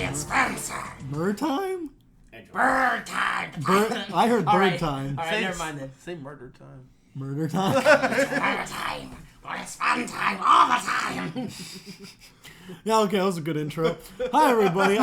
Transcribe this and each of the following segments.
and Spencer. Nerdtime? Bird time. I heard bird All time. right, never mind then. Say murder time. Murder time? Murder time. But it's fun time all the time. Yeah, okay, that was a good intro. Hi, everybody.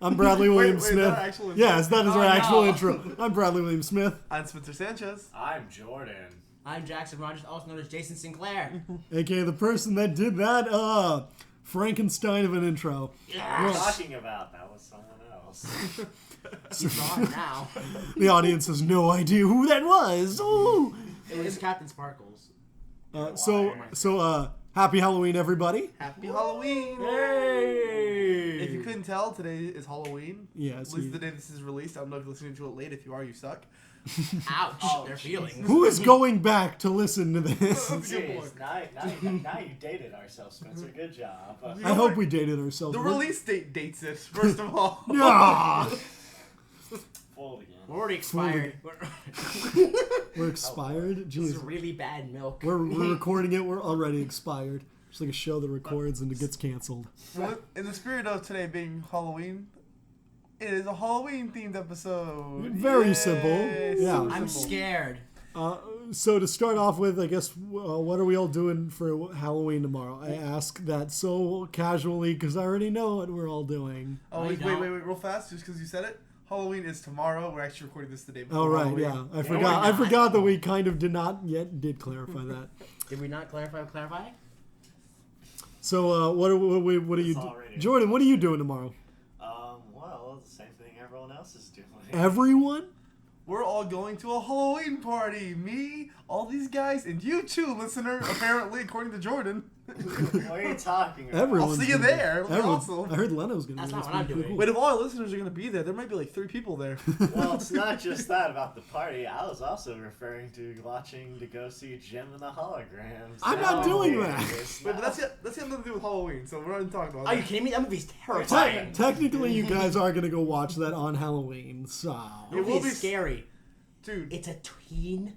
I'm Bradley William Smith. Is that our actual intro? Yes, that is our actual intro. I'm Bradley William Smith. I'm Spencer Sanchez. I'm Jordon. I'm Jackson Rogers, also known as Jason Sinclair. AKA the person that did that Frankenstein of an intro. What talking about? That was someone else. He's wrong now. The audience has no idea who that was. Ooh. It was Captain Sparkles. So happy Halloween, everybody. Happy Halloween! Hey! If you couldn't tell, today is Halloween. Yes. At least the day this is released. I don't know if you're listening to it late. If you are, you suck. Ouch, their feelings. Who is going back to listen to this? Jeez, now you dated ourselves, Spencer. Good job. I hope we dated ourselves. The release date dates it, first of all. Yeah. Fold again. We're already expired. We're expired? This is Jeez. really bad milk. We're recording it. We're already expired. It's like a show that records and it gets canceled. Well, in the spirit of today being Halloween, it is a Halloween-themed episode. Very Yay! simple. Yeah. I'm simple. scared. So to start off with, I guess, what are we all doing for Halloween tomorrow? I ask that so casually because I already know what we're all doing. Oh, No, wait, you wait, don't. real fast, just because you said it. Halloween is tomorrow. We're actually recording this the day before Oh, right, Halloween. yeah. I we're forgot. I not. forgot that we kind of did clarify that. Did we not clarify? So what are you It's already- Jordan, what are you doing tomorrow? Well, the same thing everyone else is doing. Everyone? We're all going to a Halloween party. Me, all these guys, and you too, listener, apparently, according to Jordan. What are you talking about? Everyone's I'll see you gonna be- there. It'll be everyone's- awesome. I heard Leno's going to That's be not there. what I'm It's gonna be doing. Wait, if all our listeners are going to be there, there might be like 3 people there. Well, it's not just that about the party. I was also referring to watching to go see Gem and the Holograms. I'm not doing that. Wait, but that's got nothing to do with Halloween, so we're not even talking about Are you that. kidding me? That movie's cool. terrifying. Technically, you guys are going to go watch that on Halloween, so... The It movie will be is scary. Dude, It's a teen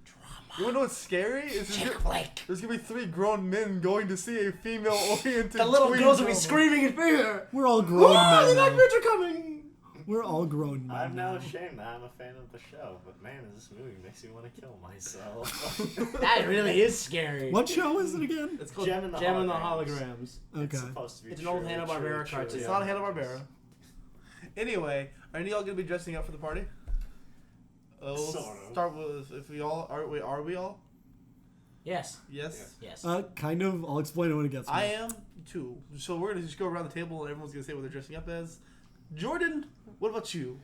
drama. you wanna know what's scary? Chick flick. There's gonna be 3 grown men going to see a female-oriented The little tween girls will be drama. screaming in fear. We're all grown Oh, the men now. nightmares are coming. We're all grown men I'm now. no shame that I'm a fan of the show, but man, this movie makes me want to kill myself. That really is scary. What show is it again? It's called Gem and the Holograms. Okay. It's supposed to be It's an old truly, Hanna-Barbera truly, cartoon. truly It's not Hanna-Barbera. Anyway, are any of y'all gonna be dressing up for the party? We'll Sort of. start with if we all are. Wait, are we all? Yes. Yes. Yes. Kind of. I'll explain it when it gets I me. am too. So we're gonna just go around the table and everyone's gonna say what they're dressing up as. Jordan, what about you?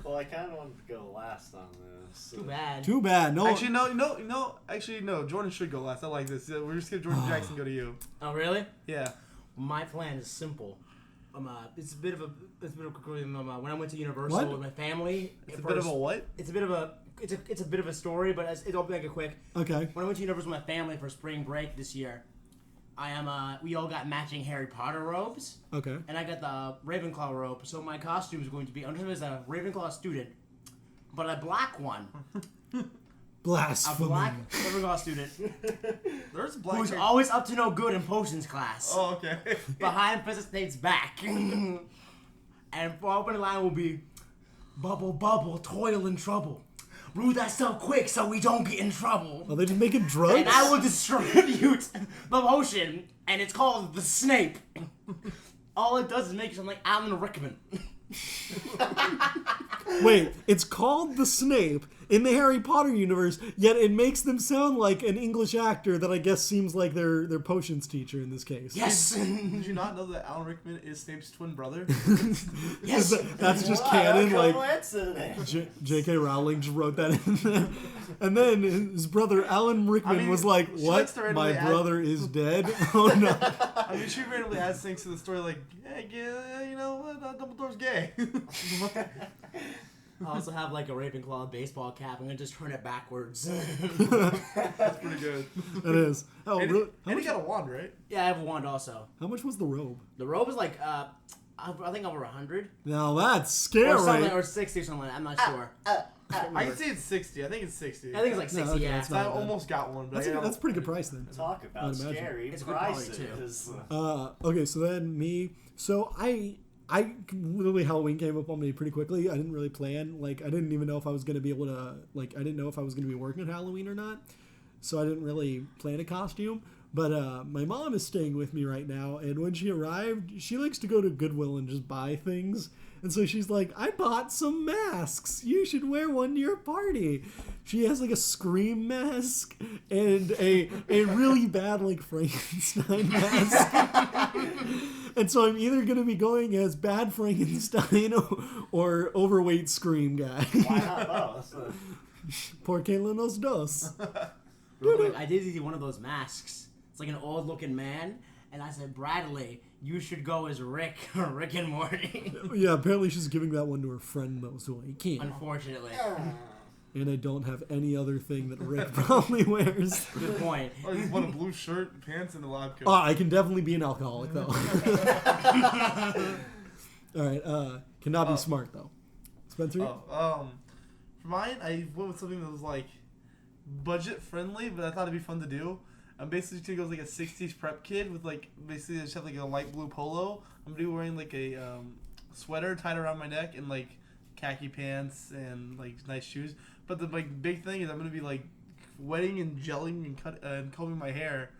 Well, I kind of wanted to go last on this. Too bad. Too bad. No. Actually, no. Actually, no. Jordan should go last. I like this. We're just gonna Jordan Jackson go to you. Oh, really? Yeah. My plan is simple. It's a bit of a when I went to Universal What? with my family. It's a bit of a what? It's a bit of a story, but it'll make it quick. Okay. When I went to Universal with my family for spring break this year, we all got matching Harry Potter robes, Okay. and I got the Ravenclaw robe. So my costume is going to be as a Ravenclaw student, but a black one. A Blasphemy. black Ravenclaw student There's black. who's hair- always up to no good in potions class. Oh, okay. Behind Princess Snape's back. And for opening line will be, bubble, bubble, toil and trouble. Brew that stuff quick so we don't get in trouble. Are they just making drugs? And I will distribute the potion, and it's called the Snape. All it does is make you sound like Alan Rickman. Wait, it's called the Snape in the Harry Potter universe, yet it makes them sound like an English actor that I guess seems like their potions teacher in this case. Yes. Did you not know that Alan Rickman is Snape's twin brother? Yes. That's just Wow, canon. a Like coincidence. J.K. Rowling just wrote that in there. And then his brother Alan Rickman I mean, was like, she likes "What? to My randomly add- brother is dead? Oh no!" I mean, she randomly adds things to the story like, hey, you know what? Dumbledore's gay. I also have like a Ravenclaw baseball cap. I'm gonna just turn it backwards. That's pretty good. It is. Oh, And, really? and he got a wand, right? Yeah, I have a wand also. How much was the robe? The robe is like I think over 100 Now that's or something, scary. or 60 or something. I'm not sure. I can say it's 60. I think it's 60. I think it's like 60, okay, yeah. that's I not bad. almost got one, but That's a pretty good price then. Talk about I'd imagine. scary It's a good quality, prices. Okay, so then me. So I literally Halloween came up on me pretty quickly. I didn't really plan. Like I didn't even know if I was gonna be able to. Like I didn't know if I was gonna be working at Halloween or not. So I didn't really plan a costume. But my mom is staying with me right now, and when she arrived, she likes to go to Goodwill and just buy things. And so she's like, I bought some masks. You should wear one to your party. She has like a Scream mask and a really bad like Frankenstein mask. And so I'm either going to be going as bad Frankenstein or overweight Scream guy. Why not both? Porque los dos. Real quick, I did see one of those masks. It's like an old looking man. And I said, Bradley, you should go as Rick and Morty. Yeah, apparently she's giving that one to her friend though, so I can't. Unfortunately. And I don't have any other thing that Rick probably wears. Good point. Oh, you want a blue shirt, pants, and a lab coat. Oh, I can definitely be an alcoholic though. Alright, cannot be smart though. Spencer? For mine, I went with something that was like budget friendly, but I thought it'd be fun to do. I'm basically just gonna go with like a 60s prep kid with like basically I just have like a light blue polo. I'm gonna be wearing like a sweater tied around my neck and like khaki pants and like nice shoes. But the like big thing is I'm gonna be like wetting and gelling and combing my hair.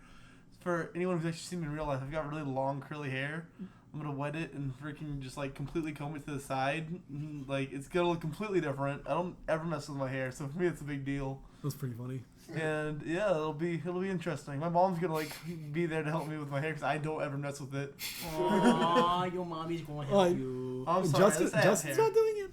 For anyone who's actually seen me in real life, I've got really long curly hair. I'm gonna wet it and freaking just like completely comb it to the side. Like it's gonna look completely different. I don't ever mess with my hair, so for me it's a big deal. That's pretty funny. And yeah, it'll be interesting. My mom's gonna like be there to help me with my hair because I don't ever mess with it. Aww, your mommy's going to help you. I'm sorry, Justin's not doing it?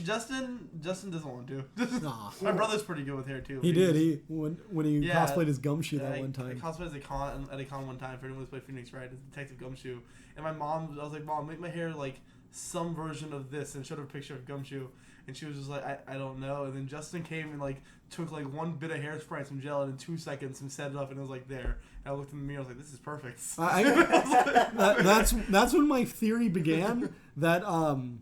Justin doesn't want to. Nah. My brother's pretty good with hair too. He did. When he Yeah, cosplayed as Gumshoe I that one time. I cosplayed at a con one time for anyone who's played Phoenix Wright as Detective Gumshoe. And my mom, I was like, Mom, make my hair like some version of this, and showed her a picture of Gumshoe. And she was just like, I don't know. And then Justin came and like took like one bit of hairspray and some gel and in 2 seconds and set it up, and it was like there. And I looked in the mirror, I was like, this is perfect. That's when my theory began that Adam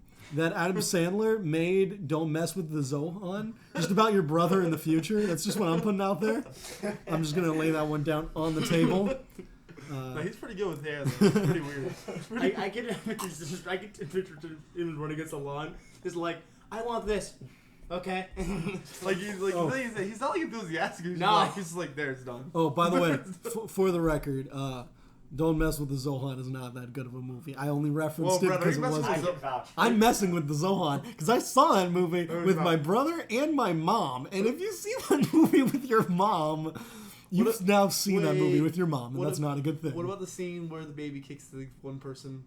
Sandler made Don't Mess with the Zohan just about your brother in the future. That's just what I'm putting out there. I'm just gonna lay that one down on the table. No, he's pretty good with hair though. It's pretty weird. I get picture him running against the lawn. Just like, I want this. Okay. Like he's not like enthusiastic. He's No. he's just like there, it's done. Oh, by the way, for the record, Don't Mess with the Zohan is not that good of a movie. I only referenced it Brett, are because you it messing was. I with can vouch. I'm messing with the Zohan because I saw that movie with not. my brother and my mom. And if you see that movie with your mom, you've now seen that movie with your mom, and that's not a good thing. What about the scene where the baby kicks the one person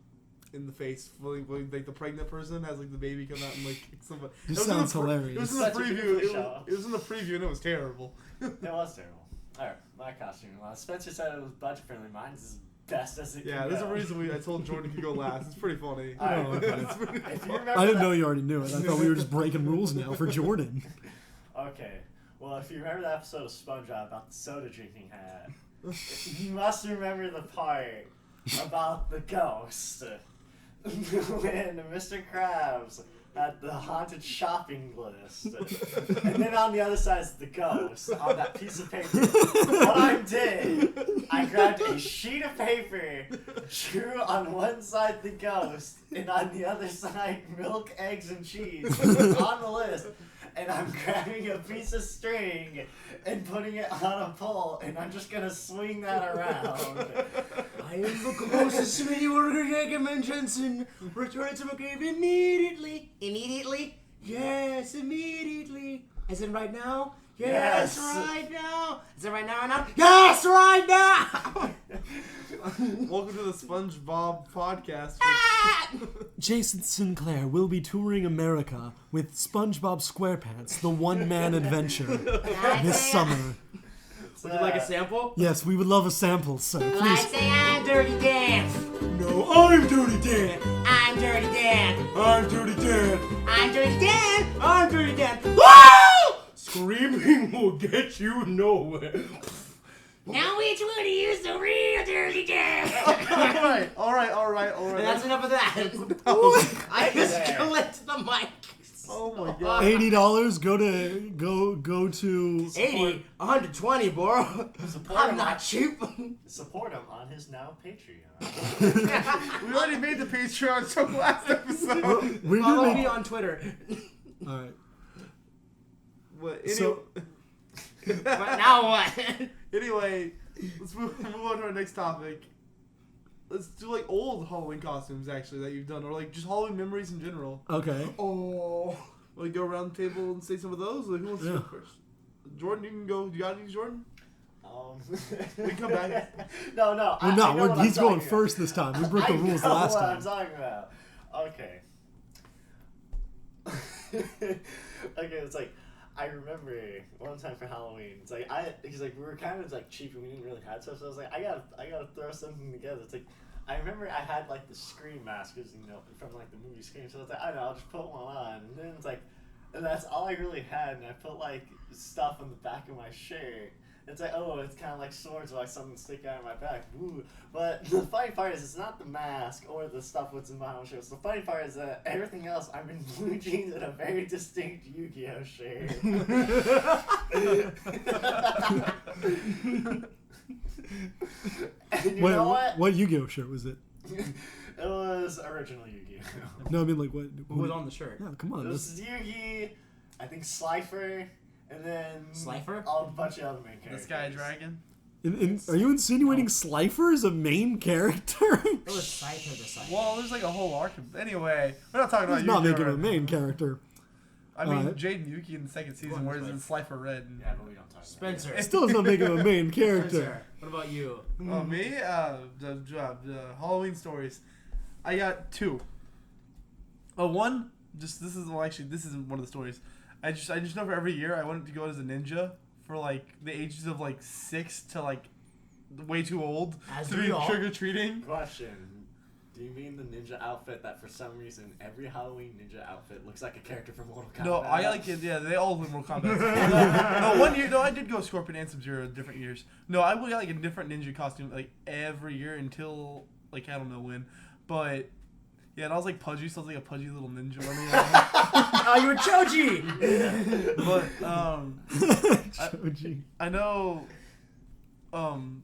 in the face? Like the pregnant person has like the baby come out and like kick somebody. This It was in sounds the hilarious. It was in the Such a preview. beautiful show. It was in the preview and it was terrible. It was terrible. Alright, my costume. Spencer said it was budget friendly. Mine's as best as it Yeah, can there's go. a reason I told Jordan he could go last. It's pretty funny. Alright, Oh, okay. It's pretty if you funny. remember I didn't that- know you already knew it. I thought we were just breaking rules now for Jordan. Okay, well, if you remember the episode of SpongeBob about the soda drinking hat, you must remember the part about the ghost. When Mr. Krabs had the haunted shopping list. And then on the other side is the ghost on that piece of paper. What I did, I grabbed a sheet of paper, drew on one side the ghost, and on the other side milk, eggs, and cheese on the list. And I'm grabbing a piece of string and putting it on a pole, and I'm just gonna swing that around. I am the closest to me, Worker Jacob Jensen. Return to McCabe immediately. Immediately? Yes, immediately. As in right now? Yes, Yes. right now. Is it right now or not? Yes, right now. Welcome to the SpongeBob podcast. Jason Sinclair will be touring America with SpongeBob Squarepants, the one-man adventure, this summer. Would you like a sample? Yes, we would love a sample, sir. I Please. say I'm Dirty Dan. No, I'm Dirty Dan. I'm Dirty Dan. I'm Dirty Dan. I'm Dirty Dan. I'm Dirty Dan. Woo! Screaming will get you nowhere. Now which one to use the real Dirty Dan? All right. And that's enough of that. Oh, I just clicked the mic. Oh my god. $80. Go to 80, 120, bro. Support I'm him not cheap. Support him on his now Patreon. We already made the Patreon show last episode. We're Follow gonna me make. on Twitter. All right. So, But now what? anyway, let's move on to our next topic. Let's do like old Halloween costumes actually that you've done, or like just Halloween memories in general. Okay. Oh. Like go around the table and say some of those. Like who wants to go first? Jordan, you can go. You got any, Jordan? We can come back. No. Well, I no, know what he's I'm going talking first this time. We broke the rules I know last what time. I'm talking about. Okay. Okay, it's like I remember one time for Halloween. It's like because like we were kind of like cheap and we didn't really have stuff, so I was like I gotta throw something together. It's like I remember I had like the Scream mask, from like the movie Scream. So I was like I don't know, I'll just put one on, and then it's like and that's all I really had, and I put like stuff on the back of my shirt. It's like, oh, it's kind of like swords or like something sticking out of my back. Ooh. But the funny part is it's not the mask or the stuff what's in my own shirts. The funny part is that everything else, I'm in blue jeans and a very distinct Yu-Gi-Oh shirt. And you know what? What Yu-Gi-Oh shirt was it? It was original Yu-Gi-Oh. No, I mean like what? Who was on the shirt? Yeah, come on. It was Yugi, I think Slifer, and then Slifer? a bunch of other main characters. The Sky Dragon. Are you insinuating Slifer is a main character? It was Cypher the Cypher. Well, there's like a whole arc. Anyway, we're not talking about He's not Yu-Gi-Oh! making a right main now. character. I mean, Jade and Yuki in the second season, whereas in Slifer Red. And, Yeah, but we don't talk about Spencer. It still does not make him a main character. Spencer. What about you? Oh, me? The Halloween stories. I got two. One, this isn't one of the stories. I just know for every year I wanted to go as a ninja for like the ages of like 6 to like way too old As to we be all. trick-or-treating. Question. Do you mean the ninja outfit that for some reason every Halloween ninja outfit looks like a character from Mortal Kombat? No, I like it. Yeah, they all look Mortal Kombat. no, 1 year. No, I did go Scorpion and Sub-Zero different years. No, I would get like a different ninja costume like every year until like I don't know when, but yeah, and I was like pudgy, so I was like a pudgy little ninja running around. Oh, you were Choji! But Choji. I know. One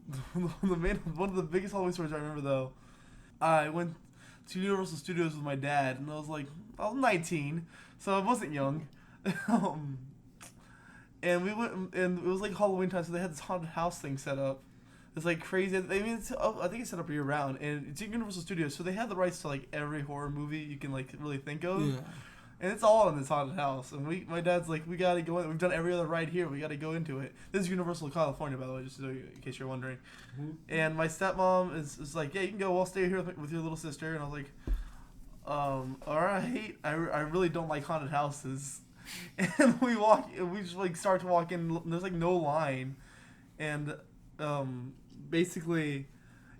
of the biggest Halloween stories I remember though. I went to Universal Studios with my dad, and I was 19, so I wasn't young. And we went, and it was like Halloween time, so they had this haunted house thing set up. It's like crazy. I mean, I think it's set up year round, and it's at Universal Studios, so they have the rights to like every horror movie you can like really think of. Yeah. And it's all in this haunted house. And my dad's like, we gotta go in. We've done every other ride here. We gotta go into it. This is Universal California, by the way, just so in case you're wondering. Mm-hmm. And my stepmom is like, yeah, you can go. I'll stay here with your little sister. And I was like, all right. I really don't like haunted houses. And we just like start to walk in. And there's like no line. And basically,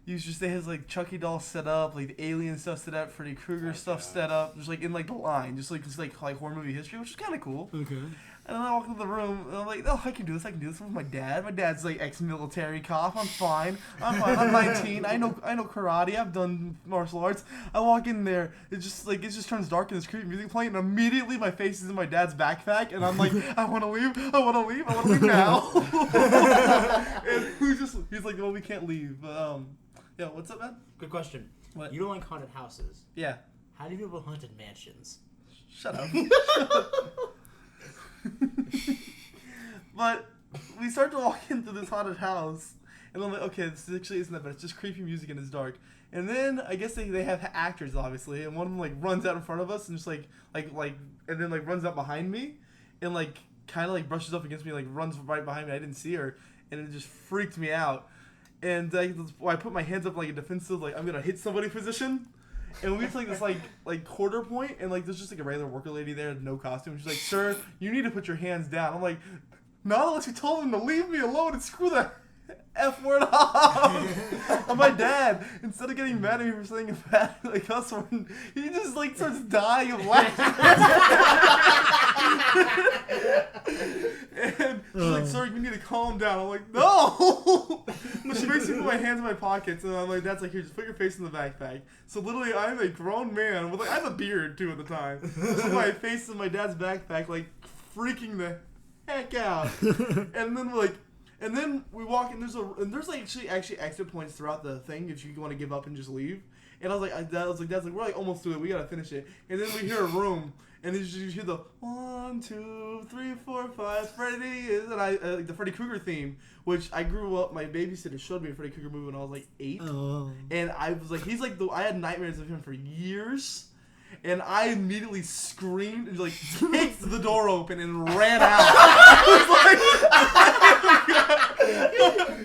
they has like Chucky dolls set up, like the alien stuff set up, Freddy Krueger stuff set up, just like in like the line, just like it's like horror movie history, which is kind of cool. Okay. And then I walk into the room, and I'm like, oh, I can do this with my dad. My dad's like ex-military cop. I'm fine. I'm 19. I know karate. I've done martial arts. I walk in there. It just turns dark and there's creepy music playing, and immediately my face is in my dad's backpack, and I'm like, I want to leave now. And he's like, well, we can't leave. But, yeah, what's up, man? Good question. What? You don't like haunted houses. Yeah. How do you feel about haunted mansions? Shut up. But we start to walk into this haunted house, and I'm like, okay, this actually isn't that bad. It's just creepy music and it's dark. And then I guess they have actors, obviously, and one of them like runs out in front of us and just like and then like runs out behind me, and like kind of like brushes up against me, like runs right behind me. I didn't see her, and it just freaked me out. And I put my hands up like a defensive, like I'm gonna hit somebody position. And we get to like this like quarter point, and like there's just like a regular worker lady there, no costume. She's like, "Sir, you need to put your hands down." I'm like, "Not unless you told them to leave me alone and screw the F word off." And my dad, instead of getting mad at me for saying a bad like cuss word, he just like starts dying of laughter. And she's like, sorry, you need to calm down. I'm like, no! But she makes me put my hands in my pockets, and I'm like, Dad's like, here, just put your face in the backpack. So literally, I'm a grown man with like, I have a beard too at the time. I put my face in my dad's backpack, like freaking the heck out. And then we walk, and there's like actually exit points throughout the thing if you want to give up and just leave. And I was like, Dad's like, we're like almost through it. We gotta finish it. And then we hear a room, and then you hear the 1, 2, 3, 4, 5, Freddy is, and like the Freddy Krueger theme, which I grew up. My babysitter showed me a Freddy Krueger movie when I was like 8, and I was like, he's like I had nightmares of him for years. And I immediately screamed and like kicked the door open and ran out.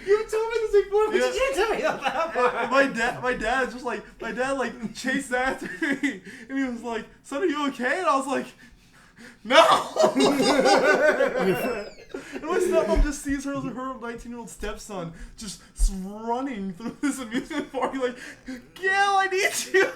You told me this before, but you didn't tell me that part. My dad like chased after me, and he was like, "Son, are you okay?" And I was like, "No." And my stepmom just sees her 19-year-old stepson just running through this amusement park, like, "Gail, I need you."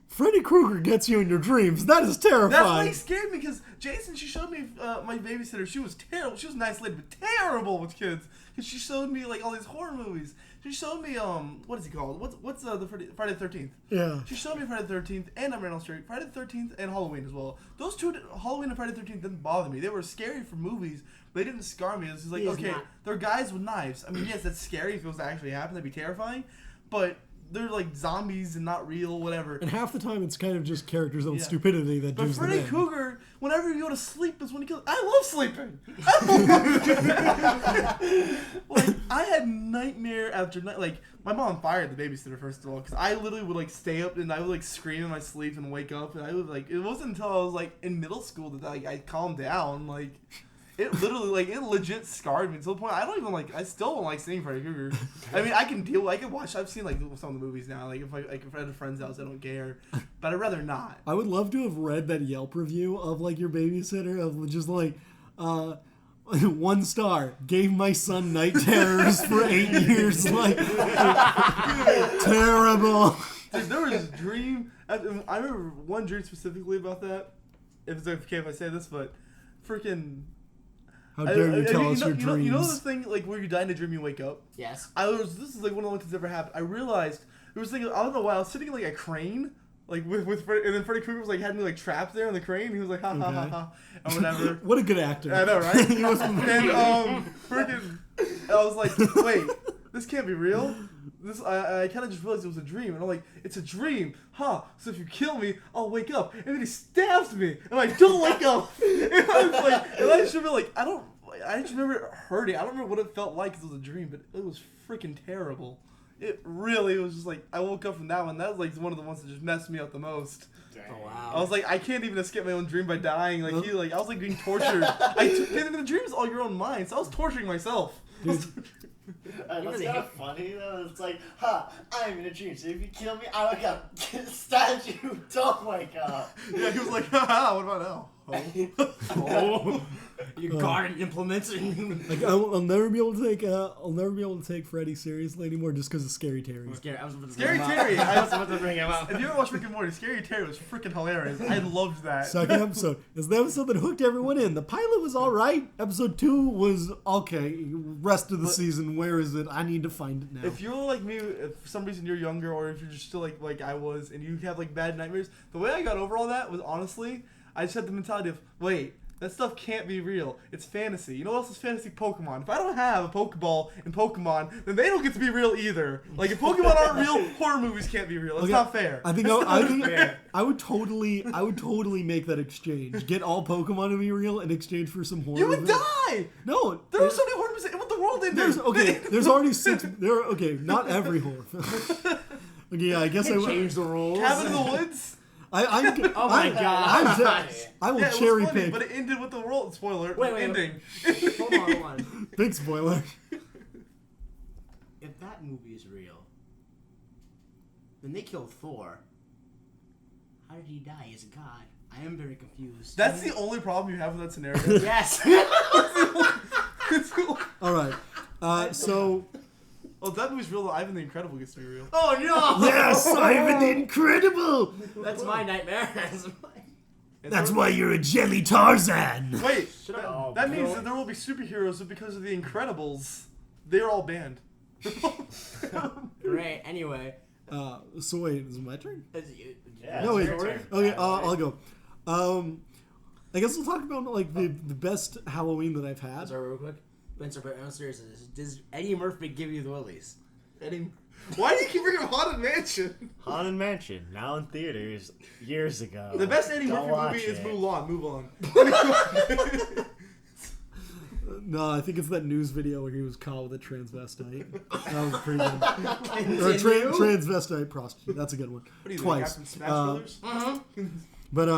Freddy Krueger gets you in your dreams. That is terrifying. That's why he scared me, because Jason, she showed me, my babysitter, she was terrible. She was a nice lady, but terrible with kids. Because she showed me, like, all these horror movies. She showed me, what is he called? What's the Friday the 13th? Yeah. She showed me Friday the 13th and Nightmare on Elm Street, Friday the 13th and Halloween as well. Those two, Halloween and Friday the 13th, didn't bother me. They were scary for movies, but they didn't scar me. It was just like, okay, they're guys with knives. I mean, yes, that's scary if it was to actually happen. That'd be terrifying. But they're like zombies and not real, whatever. And half the time, it's kind of just characters' own stupidity that do them in. But Freddy Krueger, whenever you go to sleep, is when he kills. I love sleeping. Like, I had nightmare after night. Like, my mom fired the babysitter, first of all, because I literally would like stay up and I would like scream in my sleep and wake up, and I would like. It wasn't until I was like in middle school that like I calmed down. Like, it literally, like, it legit scarred me to the point I don't even like. I still don't like seeing Freddy Krueger. I mean, I can deal. I can watch. I've seen like some of the movies now. Like, if I at a friend's house, I don't care. But I'd rather not. I would love to have read that Yelp review of like your babysitter of just like, 1 star, gave my son night terrors for 8 years. Like, terrible. Dude, there was a dream. I remember one dream specifically about that. If it's okay if I say this, but freaking. How dare you tell us your dreams? You know the thing, like, where you die in a dream, you wake up? Yes. This is, like, one of the ones that's ever happened. I realized, I was thinking, I don't know why, I was sitting in, like, a crane, like, with Freddy, and then Freddy Krueger was, like, had me, like, trapped there in the crane, and he was like, ha, ha, ha, ha, and whatever. What a good actor. I know, right? And, freaking, I was like, wait, this can't be real? I kind of just realized it was a dream, and I'm like, it's a dream, huh? So if you kill me, I'll wake up. And then he stabs me, and I don't wake up. And I was like, and I just remember, like, I just remember it hurting. I don't remember what it felt like because it was a dream, but it was freaking terrible. It really was just like, I woke up from that one. That was like one of the ones that just messed me up the most. Oh, wow. I was like, I can't even escape my own dream by dying. Like, I was like being tortured. And the dream is all your own mind, so I was torturing myself. That's kind of funny though. It's like, I'm in a dream, so if you kill me, I wake up. Stab you, don't wake up. Yeah, he was like, haha, what about now? Oh. Your garden implements. Like, I'll never be able to take Freddy seriously anymore just because of Scary Terry. Scary Terry. I was about to bring him up. If you ever watch Rick and Morty, Scary Terry was freaking hilarious. I loved that. Second episode is the episode that hooked everyone in. The pilot was all right. Episode 2 was okay. Rest of the season, where is it? I need to find it now. If you're like me, if for some reason you're younger, or if you're just still like I was, and you have like bad nightmares, the way I got over all that was honestly, I just had the mentality of, wait, that stuff can't be real. It's fantasy. You know what else is fantasy? Pokemon. If I don't have a Pokeball in Pokemon, then they don't get to be real either. Like, if Pokemon aren't real, horror movies can't be real. It's not fair. I think I would totally make that exchange. Get all Pokemon to be real in exchange for some horror. You would die. No, there were so many horror movies. What the world ended. There's already 6. Not every horror film. Okay, yeah, I guess I would change the rules. Cabin in the Woods. Oh my god! I will cherry pick. But it ended with the world spoiler. Wait, ending. Hold on. Big spoiler. If that movie is real, then they killed Thor. How did he die as a god? I am very confused. That's the only problem you have with that scenario. Yes. All right. So. Oh, if that movie's real, Ivan the Incredible gets to be real. Oh no! Yes, Ivan the Incredible. That's my nightmare. That's why you're a jelly Tarzan. Wait, up. that means that there will be superheroes because of the Incredibles. They're all banned. Great. Anyway. So wait, is it my turn? Yeah, No, it's wait. your turn. Okay, I'll go. I guess we'll talk about like the best Halloween that I've had. Sorry, real quick. Spencer, but no, seriously, does Eddie Murphy give you the willies? Why do you keep bringing up Haunted Mansion? Haunted Mansion, now in theaters, years ago. The best Eddie Don't Murphy watch movie is it. Mulan. Move on. No, I think it's that news video where he was caught with a transvestite. That was pretty good. Or a transvestite prostitute. That's a good one. What are you Twice. Captain Smash Brothers? But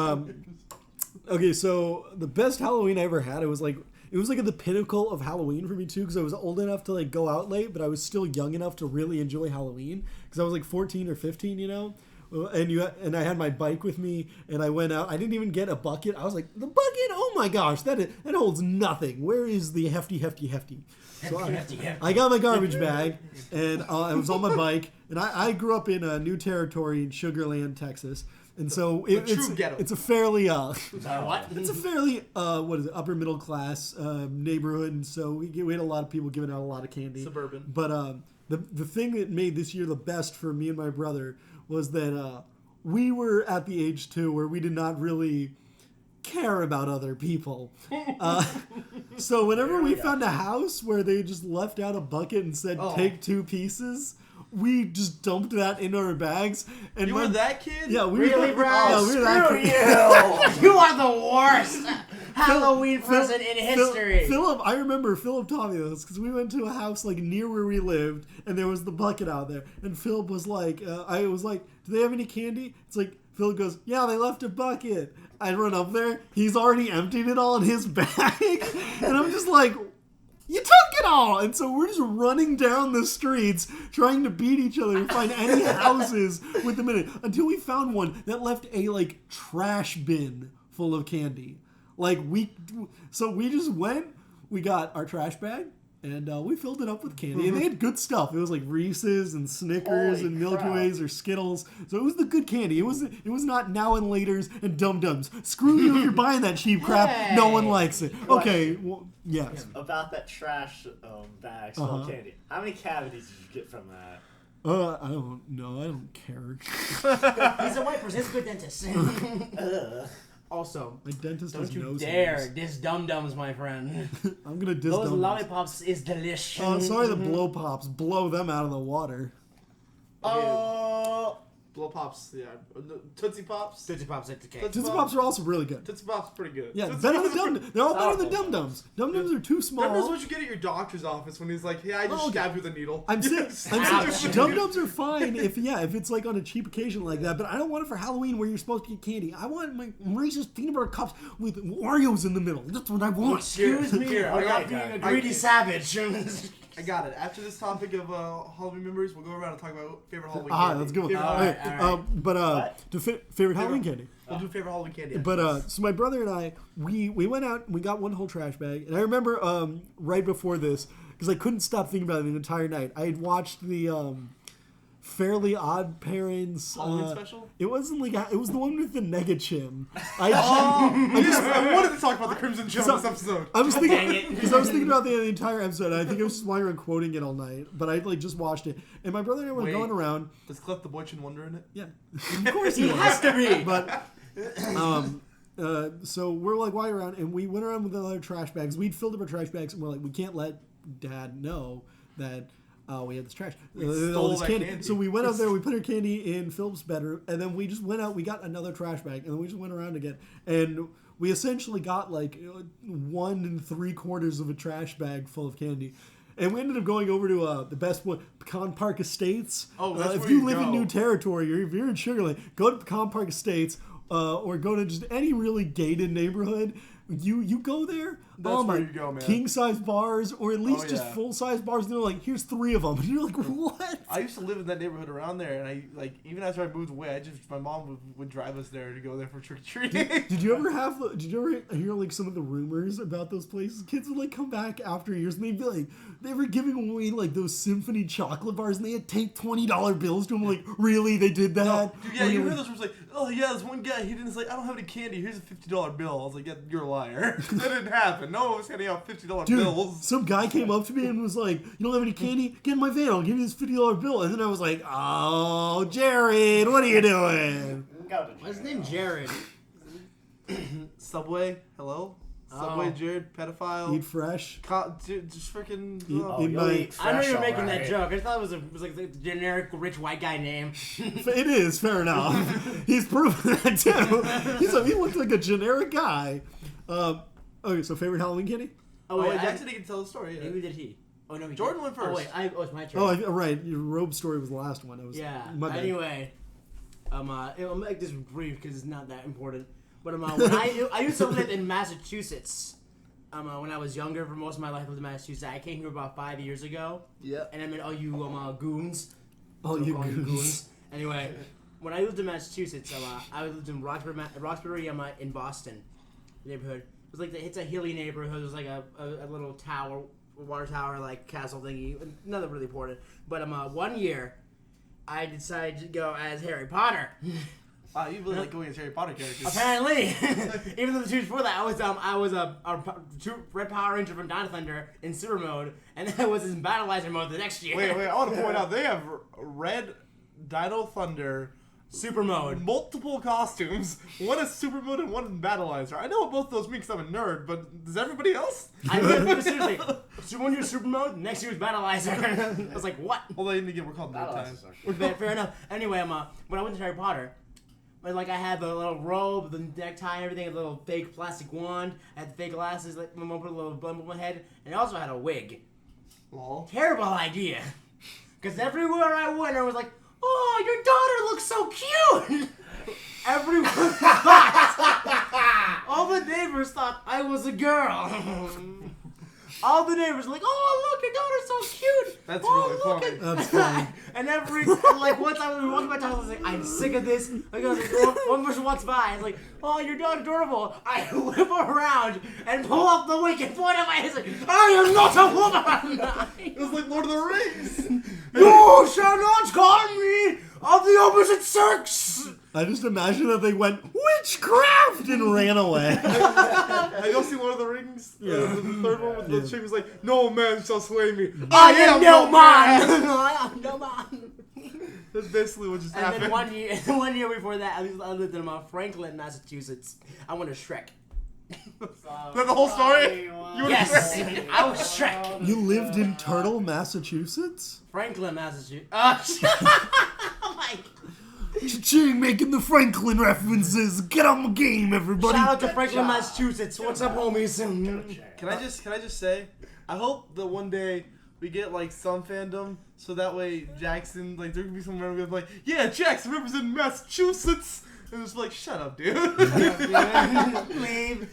okay, so the best Halloween I ever had, it was like at the pinnacle of Halloween for me too, because I was old enough to like go out late, but I was still young enough to really enjoy Halloween because I was like 14 or 15, you know. And I had my bike with me, and I went out. I didn't even get a bucket. I was like, the bucket? Oh my gosh, that holds nothing. Where is the hefty? So I got my garbage bag, and I was on my bike. And I grew up in a new territory in Sugar Land, Texas. And so it's a fairly it's a fairly upper middle class neighborhood, and so we had a lot of people giving out a lot of candy. Suburban. But the thing that made this year the best for me and my brother was that we were at the age too where we did not really care about other people. So whenever we found a house where they just left out a bucket and said take 2 pieces, we just dumped that into our bags. And You were that kid? Yeah, we Really, were. bro? Yeah, we were that Screw kid. you! You are the worst Halloween person in history. Philip, I remember Philip taught me this because we went to a house like near where we lived, and there was the bucket out there. And Philip was like, I was like, do they have any candy? It's like, Philip goes, yeah, they left a bucket. I run up there. He's already emptied it all in his bag. And I'm just like, you took it all! And so we're just running down the streets trying to beat each other and find any houses with them in it until we found one that left a like trash bin full of candy. So we just went, we got our trash bag, and we filled it up with candy. And they had good stuff. It was like Reese's and Snickers and Milky Ways or Skittles. So it was the good candy. It was not Now and Laters and Dum Dums. Screw you if you're buying that cheap crap. Hey. No one likes it. Okay, well, yes. About that trash bag full of candy. How many cavities did you get from that? I don't know. I don't care. He's a white person. He's a good dentist. Also, My dentist don't has you nose dare hairs. diss dum-dums, my friend. I'm gonna diss Those Dum-Dums. lollipops is delicious. Oh, sorry, the blow pops. Blow them out of the water. Blow Pops, yeah. Tootsie Pops. Tootsie Pops at the cake. Tootsie Pops are also really good. Tootsie Pops pretty good. Yeah, Tootsie better Pops than Dum. They're all better than Dum Dums. Dum Dums are too small. Dum Dums what you get at your doctor's office when he's like, "Hey, I just stabbed you with a needle." I'm saying Ouch. Dum Dums are fine if it's like on a cheap occasion like that, but I don't want it for Halloween where you're supposed to get candy. I want my Reese's peanut butter cups with Oreos in the middle. That's what I want. Excuse me, Here, I'm I not got being it. a greedy savage. I got it. After this topic of Halloween memories, we'll go around and talk about favorite Halloween Ah, candy. that's a good one. Favorite All Halloween- right, all right. Favorite Halloween candy. We'll do favorite Halloween candy. But so my brother and I, we went out and we got one whole trash bag. And I remember right before this, because I couldn't stop thinking about it the entire night. I had watched the Fairly Odd Parents Halloween special? It wasn't like it was the one with the Nega Chim. I wanted to talk about the Crimson Chill in this episode. I was thinking because I was thinking about the entire episode. And I think I was just wandering around quoting it all night. But I like just watched it, and my brother and I were going around. Does Clef the Boy Chin Wonder in it? Yeah, of course he has to be. But so we're like walking around, and we went around with other trash bags. We'd filled up our trash bags, and we're like, we can't let Dad know that we had this trash, stole all this that candy. candy. So we went out there, we put our candy in Philip's bedroom, and then we just went out. We got another trash bag, and then we just went around again, and we essentially got like 1 3/4 of a trash bag full of candy. And we ended up going over to the best one, Pecan Park Estates. Oh, that's if where you you live in go. New Territory or if you're in Sugar Land, go to Pecan Park Estates or go to just any really gated neighborhood. You go there. That's where you go, man. King size bars or at least just yeah. full size bars. And they're like, here's 3 of them, and you're like, what? I used to live in that neighborhood around there, and I like even after I moved away, my mom would drive us there to go there for trick or treating. Did you ever hear like some of the rumors about those places? Kids would like come back after years and they'd be like, they were giving away like those Symphony chocolate bars and they had take $20 bills to them. Like, really? They did that? Dude, yeah, you hear those rumors like oh yeah, this one guy, he didn't say, I don't have any candy, here's a $50 bill. I was like, yeah, you're a liar. That didn't happen. No one was handing out $50 Dude, bills. some guy came up to me and was like, you don't have any candy? Get in my van, I'll give you this $50 bill. And then I was like, oh, Jared, what are you doing? What's his name? Jared. Subway, hello? Subway, Jared, pedophile. Eat fresh. Dude, just freaking. Eat my... I know you're making that joke. I thought it was like the generic rich white guy name. It is, fair enough. He's proven that too. He looked like a generic guy. Okay, so favorite Halloween candy? Oh, wait, Jackson didn't tell the story. Maybe did he? Oh, no, he Jordan did. went first. Oh, wait, it's my turn. Oh, right. Your robe story was the last one. My bad. Anyway, I'll make this brief because it's not that important. But when I used to live in Massachusetts. When I was younger, for most of my life, I lived in Massachusetts. I came here about 5 years ago. Yeah. And I met all you goons. All you goons. Anyway, when I lived in Massachusetts, I lived in Roxbury, in Boston neighborhood. It was like it's a hilly neighborhood. It was like a little tower, water tower, like castle thingy. Nothing really important. But 1 year, I decided to go as Harry Potter. Wow, you really like going as Harry Potter characters. Apparently, even though the two years before that, I was a Red Power Ranger from Dino Thunder in super mode, and then I was in Battleizer mode the next year. Wait, I want to point out they have Red Dino Thunder super mode, multiple costumes. One is super mode and one is Battleizer. I know what both those mean because I'm a nerd, but does everybody else? I mean, seriously, 1 year super mode, next year was Battleizer. I was like, what? Well, they again, we're called Nerdtime. Fair enough. Anyway, when I went to Harry Potter. But like I had the little robe, the necktie, and everything, a little fake plastic wand. I had the fake glasses, like my mom put a little bun on my head, and I also had a wig. Lol. Terrible idea. Because everywhere I went, I was like, "Oh, your daughter looks so cute." Everyone thought, all the neighbors thought I was a girl. All the neighbors were like, "Oh, look, your daughter's so cute." That's really funny. That's funny. And one time we were walking by the house, I was like, "I'm sick of this." Like, one person walks by, and it's like, "Oh, your daughter's adorable." I whip around and pull up the wig and point at my head, like, "I am not a woman." It was like Lord of the Rings. You shall not call me of the opposite sex. I just imagine that they went witchcraft and ran away. Have y'all seen Lord of the Rings? Yeah. The third one with the chick was like, "No man shall slay me. I am no man. I am no man. That's basically what just happened. And then 1 year before that, I lived in Franklin, Massachusetts. I went to Shrek. That's the whole story? Yes, I was Shrek. You lived in Turtle, Massachusetts? Franklin, Massachusetts. Oh my. Cha-ching, making the Franklin references. Get on my game, everybody. Shout out to Franklin, Massachusetts. What's up, homies? Can I just say, I hope that one day we get like some fandom, so that way Jackson, like there could be some member like, yeah, Jackson representing Massachusetts, and it's like, shut up, dude. Leave.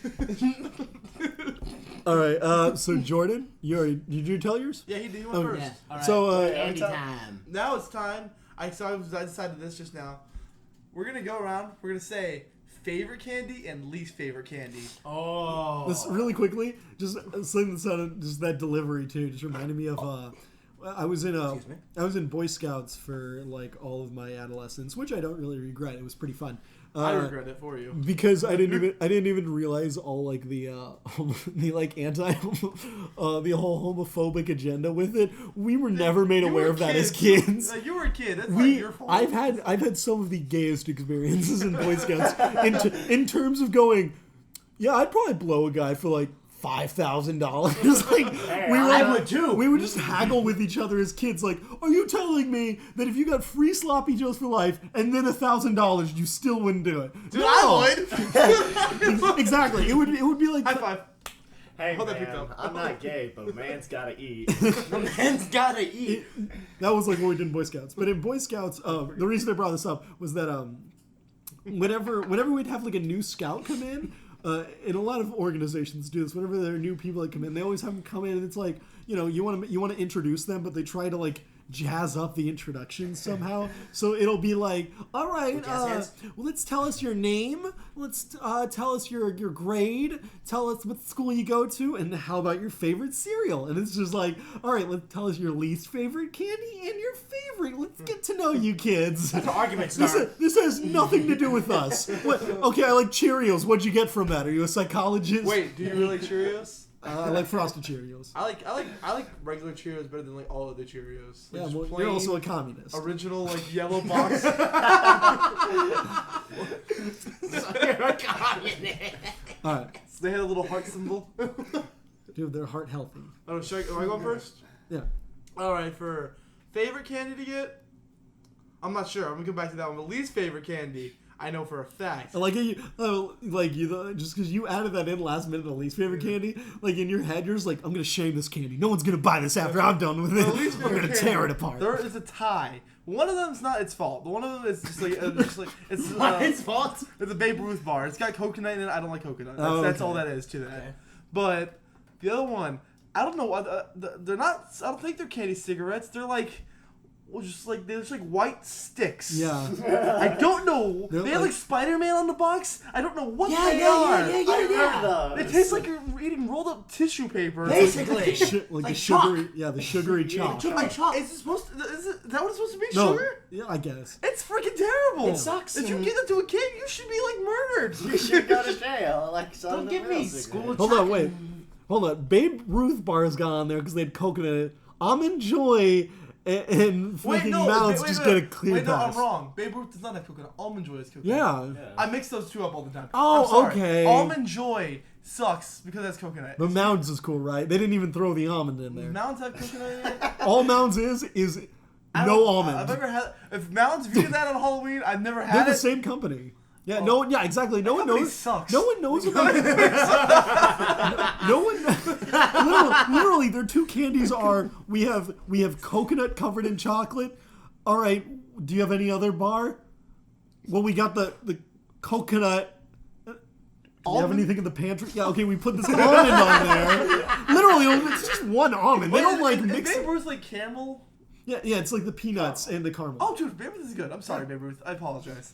All right, so Jordan, did you tell yours? Yeah, he went first. Yeah. All right. So, Andy time. Now it's time. I decided this just now. We're gonna go around. We're gonna say favorite candy and least favorite candy. Oh. This really quickly, just something that sounded, just that delivery too, just reminded me of I was in Boy Scouts for like all of my adolescence, which I don't really regret. It was pretty fun. I regret it for you because I didn't even realize all like the like the whole homophobic agenda with it. We were never made aware of that as kids. You were a kid. That's not your fault. I've had some of the gayest experiences in Boy Scouts in terms of going, yeah, I'd probably blow a guy for like $5,000. Like I would too. We would just haggle with each other as kids. Like, are you telling me that if you got free sloppy joes for life and then $1,000, you still wouldn't do it? Dude, no. I would. Exactly. It would be like high five. Hey Hold that man, picked up. I'm not gay, but a man's gotta eat. The man's gotta eat. That was like what we did in Boy Scouts. But in Boy Scouts, the reason I brought this up was that whenever we'd have like a new scout come in. And a lot of organizations do this. Whenever there are new people that come in, they always have them come in, and it's like, you want to introduce them, but they try to like jazz up the introduction somehow. So it'll be like, all right, well, let's tell us your name. Let's tell us your grade. Tell us what school you go to, and how about your favorite cereal. And it's just like, all right, let's tell us your least favorite candy and your favorite. Let's get to know you kids. That's an argument start. This has nothing to do with us. Okay, I like Cheerios. What'd you get from that? Are you a psychologist? Wait, do you really like Cheerios? I like Frosted Cheerios. I like regular Cheerios better than like all other Cheerios. Like, Yeah, just well, plain, you're also a communist. original like yellow box. You're a communist. All right, So they had a little heart symbol. dude, they're heart healthy. Oh, am I going first? Yeah. All right, for favorite candy to get, I'm not sure. I'm gonna come back to that one. But least favorite candy, I know for a fact. Like just because you added that in last minute, the least favorite candy, like in your head, you're just like, I'm gonna shame this candy. No one's gonna buy this after I'm done with it. The least I'm favorite gonna candy, tear it apart. There is a tie. One of them's not its fault. One of them is just like it's Not his fault. It's a Babe Ruth bar. It's got coconut in it. I don't like coconut. That's, Oh, that's okay. all that is to that. Okay. But the other one, I don't know. They're not. I don't think they're candy cigarettes. They're like, well, they're just like white sticks. Yeah. I don't know. They're They have like Spider-Man on the box. I don't know what they Yeah, are. I They taste like you're eating rolled up tissue paper. Basically. Like the Like sugary, chalk. the sugary chalk. Took my chalk. Is it supposed to, is that what it's supposed to be? No, Sugar? yeah, I guess. It's freaking terrible. It sucks. If you give it to a kid, you should be like murdered. You should go to jail. Like, son Don't of give a me real school cigarette. Hold on, wait. Hold on. Babe Ruth bars got on there because they had coconut in it. Almond Joy and freaking Mounds just get a clear Wait, no, pass. I'm wrong. Babe Ruth does not have coconut. Almond Joy has coconut. Yeah. I mix those two up all the time. Oh, I'm sorry. okay. Almond Joy sucks because it has coconut. But Mounds is cool, right? They didn't even throw the almond in there. Mounds have coconut in it? All Mounds is I no don't- almond. I've never had. If Mounds, if you did that on Halloween, I've never had They're the it. same company. Yeah, Oh. no one. Yeah, exactly. No one company knows. sucks. No one knows about it. No one. Literally, their two candies are we have coconut covered in chocolate. All right. Do you have any other bar? Well, we got the coconut. Do you have Almond? anything in the pantry? Yeah. Okay, we put this almond on there. Literally, it's just one almond. They don't like Is mix. Babe Ruth like caramel? Yeah, it's like the peanuts and the caramel. Oh, dude, Babe Ruth is good. I'm sorry, Babe Ruth. I apologize.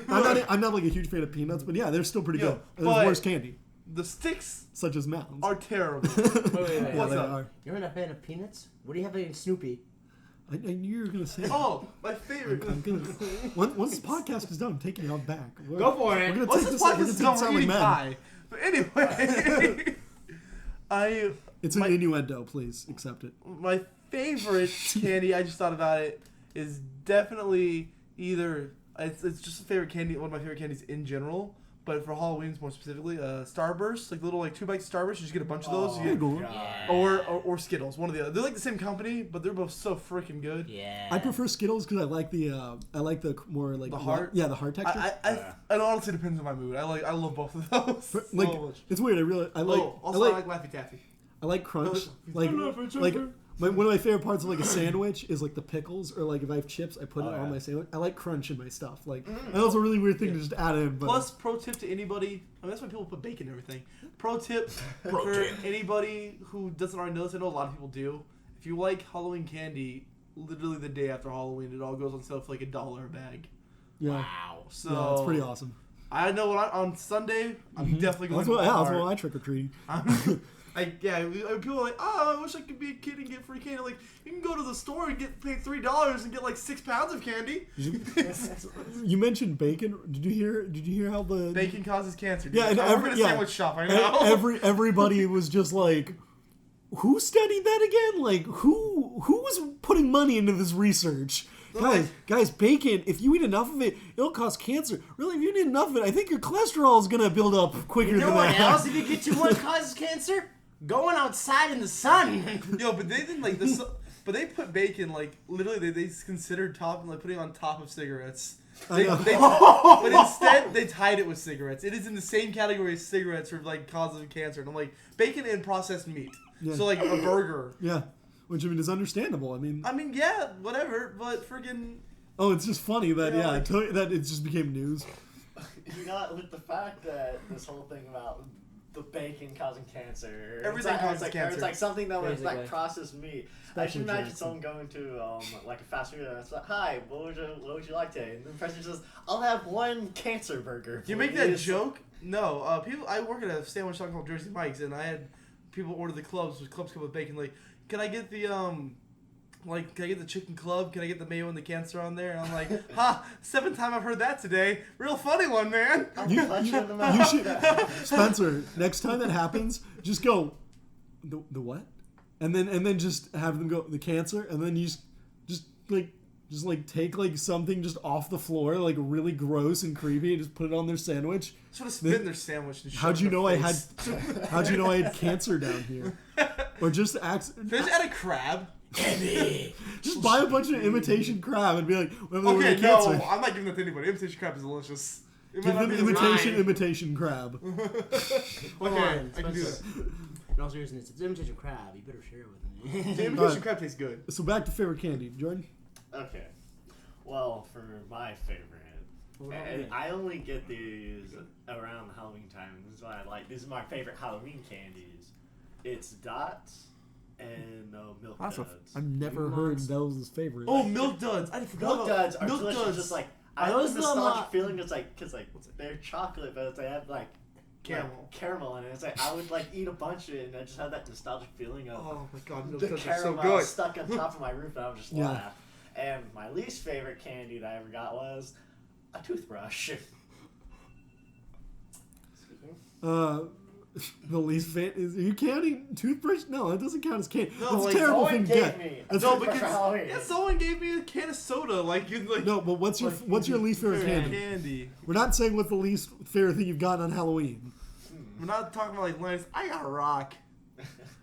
I'm not like a huge fan of peanuts, but yeah, they're still pretty Yo, good. And but- there's worse candy, The sticks such as Mounds. are terrible. Wait. Yeah, What's they up? are. You're not a fan of peanuts? What do you have in Snoopy? I knew you were gonna say. That. Oh, my favorite. I'm gonna, once the podcast is done, I'm taking y'all back. Go for it. We're gonna Once take this this. We're podcast gonna is take done, this we're out like eating men. pie. But anyway, It's an My- innuendo. Please accept it. my favorite candy, I just thought about it, is definitely either it's just a favorite candy, one of my favorite candies in general, but for Halloween's more specifically, Starburst, like little 2 bites of Starburst. You just get a bunch of those. You get, Cool. or Skittles, one of the other. They're like the same company, but they're both so freaking good. Yeah. I prefer Skittles because I like the more like The heart? Yeah, the heart texture. It honestly depends on my mood. I love both of those. So like much. it's weird. I like. Also, I I like. like Laffy Taffy. I like crunch. I Like love it, like. Joker. One of my favorite parts of like a sandwich is like the pickles, or like if I have chips, I put it yeah. on my sandwich. I like crunch in my stuff. Like I know it's a really weird thing to just add in, but Plus, pro tip to anybody. I mean, that's why people put bacon and everything. Pro tip for anybody who doesn't already know this. I know a lot of people do. If you like Halloween candy, literally the day after Halloween, it all goes on sale for like $1 a bag. yeah, Wow. So yeah, it's pretty awesome. I know on Sunday, I'm definitely going That's to what, yeah, that's Walmart. why I trick or treating. People are like, oh, I wish I could be a kid and get free candy. Like, you can go to the store and pay $3 and get like 6 pounds of candy. You mentioned bacon. Did you hear how the Bacon causes cancer. Dude. Yeah, and I work at a sandwich shop. I know. everybody was just like, who studied that again? Like who was putting money into this research? Guys, bacon, if you eat enough of it, it'll cause cancer. Really, if you eat enough of it, I think your cholesterol is gonna build up quicker You know than what that. else, if you get too much, causes cancer? Going outside in the sun. Yo, but they didn't like this. But they put bacon like literally. They considered topping like putting it on top of cigarettes. I know. But instead they tied it with cigarettes. It is in the same category as cigarettes for like causing cancer. And I'm like bacon and processed meat. Yeah. So like a burger. Yeah, which I mean is understandable. I mean, Yeah, whatever. But friggin' oh, it's just funny that Yeah, like- that it just became news. You got with the fact that this whole thing about the bacon causing cancer. Everything causes cancer. It's like something that was Basically. like processed meat. I Especially should imagine Jackson. someone going to like a fast food and it's like, "Hi, what would you like today?" And the person says, "I'll have one cancer burger." You make that please." joke? No. People. I work at a sandwich shop called Jersey Mike's, and I had people order the clubs. Clubs come with bacon. Like, can I get the Like, can I get the chicken club? Can I get the mayo and the cancer on there? And I'm like, ha, 7th time I've heard that today. Real funny one, man. You, punch you, you in the you mouth. should, Spencer. Next time that happens, just go. The what? And then just have them go the cancer, and then you just take like something just off the floor, like really gross and creepy, and just put it on their sandwich. Sort of spit in their sandwich. And How'd shove you it in know their I had? face. How'd you know I had cancer down here? Or just Just add a crab. just buy a bunch of imitation crab and be like, "We have a Okay, cancer." no, I'm not giving that to anybody. Imitation crab is delicious. It Give might not them be as imitation crab. Come Okay, on, I can do that. Spencer. In all seriousness, it's imitation crab. You better share it with me. The imitation crab tastes good. So back to favorite candy, Jordan. Okay. Well, for my favorite, What about and me? I only get these around Halloween time. This is what I like. These are my favorite Halloween candies. It's Dots and Milk That's Duds. I've never heard those as favorite. Oh, Milk Duds. I forgot Milk about Duds are Milk delicious. Duds. Just like Are I have those a the, nostalgic feeling. It's like because they're chocolate, but they have like Caramel. caramel in it. It's like I would like eat a bunch of it, and I just have that nostalgic feeling of Oh my god, Milk the Duds are so caramel good. stuck on top of my roof, and I would just Yeah. laugh. And my least favorite candy that I ever got was a toothbrush. The least fit is, are you counting toothbrush? No, that doesn't count as candy. No, That's like, a terrible someone thing to gave get. me That's a No, toothbrush because for Halloween. yeah, someone gave me a can of soda. Like you like. No, but what's your least favorite candy? Candy. We're not saying what's the least favorite thing you've gotten on Halloween. We're not talking about like Linus. I got a rock.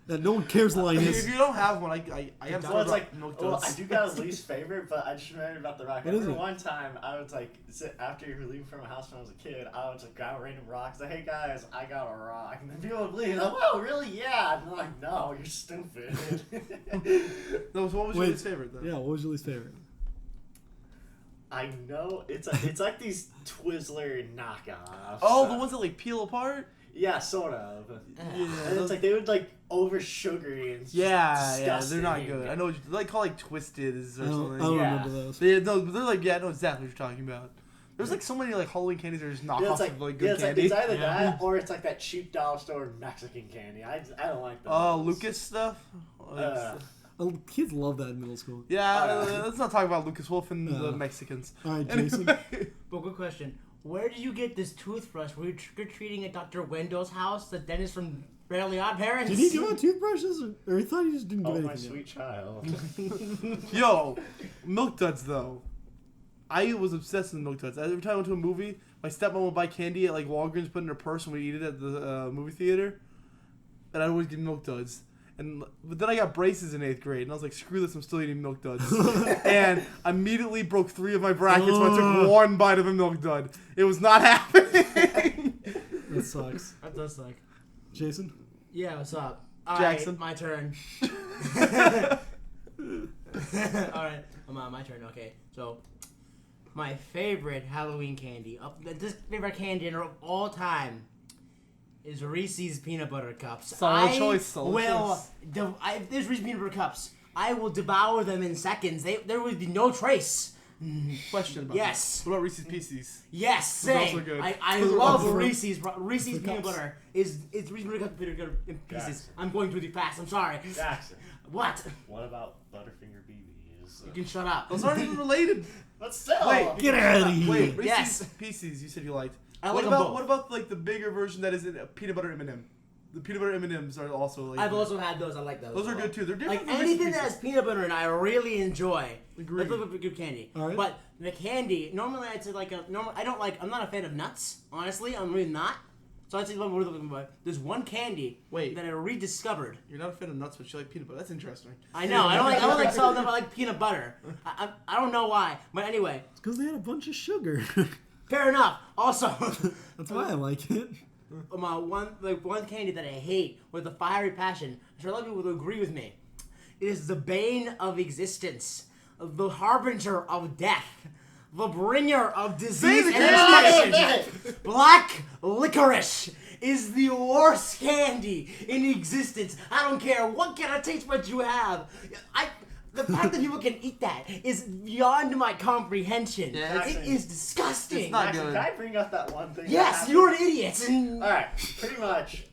That no one cares, If Linus. you don't have one, I got Well, it's like, Milk well, Duds. I do got a least favorite, but I just remembered about the rock. I What is remember it? one time I was like, after you were leaving from my house when I was a kid, I would just grab a random rock and say, "Hey guys, I got a rock," and then people would believe, like, "Whoa, really? Yeah." And I'm like, "No, you're stupid." No, so what was Wait, your least favorite then? Yeah, what was your least favorite? I know it's like these Twizzler knockoffs. Oh, the ones that like peel apart. Yeah, sort of. Yeah, And it's like they would like over sugary and it's just yeah, they're not disgusting. good. I know what they're like called like Twisted or I don't something. Yeah. remember those. But yeah, no, but they're like I know exactly what you're talking about. There's like so many like Halloween candies that are just Yeah, knockoffs it's like, of like yeah, good it's like candy. it's either Yeah. that or it's like that cheap dollar store Mexican candy. I don't like those. Oh, Lucas stuff. Oh, kids love that in middle school. Yeah, Oh, let's not talk about Lucas Wolf and the Yeah. Mexicans. All right, Jason. Anyway. But good question. Where did you get this toothbrush? Were you trick-or-treating at Dr. Wendell's house, the dentist from Fairly Odd Parents? Did he give out toothbrushes, or he thought he just didn't give Oh, anything my out? sweet child. Yo, Milk Duds though. I was obsessed with Milk Duds. Every time I went to a movie, my stepmom would buy candy at like Walgreens, put it in her purse, and we'd eat it at the movie theater. And I'd always get Milk Duds. But then I got braces in 8th grade, and I was like, screw this, I'm still eating Milk Duds. And I immediately broke 3 of my brackets when I took one bite of a Milk Dud. It was not happening. That sucks. That does suck. Jason? Yeah, what's up? Jackson. Alright, my turn. Alright, my turn, okay. So, my favorite Halloween candy, this favorite candy of all time, is Reese's Peanut Butter Cups. Solid I choice, solid will, choice. if there's Reese's Peanut Butter Cups, I will devour them in seconds. There would be no trace. Question about Yes. that. What about Reese's Pieces? Yes, Those are same. also good. I Those are love also- Reese's the peanut cups. butter. It's Reese's peanut butter in pieces. Yes. I'm going too fast. I'm sorry. Jackson, What? what about Butterfinger BBs? You can shut up. Those aren't even related. But still. Wait, Get out of here. Wait, Reese's Yes. Pieces. You said you liked. I what like 'em about both. what about like the bigger version that is in a peanut butter M&M? The peanut butter M&Ms are also like. I've also had those. I like those. Those are good too. They're different. Like from Reese's anything that Pieces. has peanut butter in it, I really enjoy. Agreed. That's a good candy. All right. But the candy, normally I'd say like I'm not a fan of nuts. Honestly, I'm really not. So I'd say what we're looking for. There's one candy Wait. that I rediscovered. You're not a fan of nuts, but you like peanut butter. That's interesting. I know. I don't like salt. I like peanut butter. I don't know why. But anyway, It's because they had a bunch of sugar. fair enough. Also, That's why I like it. one candy that I hate with a fiery passion. I'm sure a lot of people will agree with me. It is the bane of existence, the harbinger of death, the bringer of disease Say and the destruction. Black licorice. is the worst candy in existence. I don't care what kind of taste buds you have. The fact that people can eat that is beyond my comprehension. Yeah, it is disgusting. It's not Actually, good. can I bring up that one thing? Yes, you're an idiot. Alright, pretty much.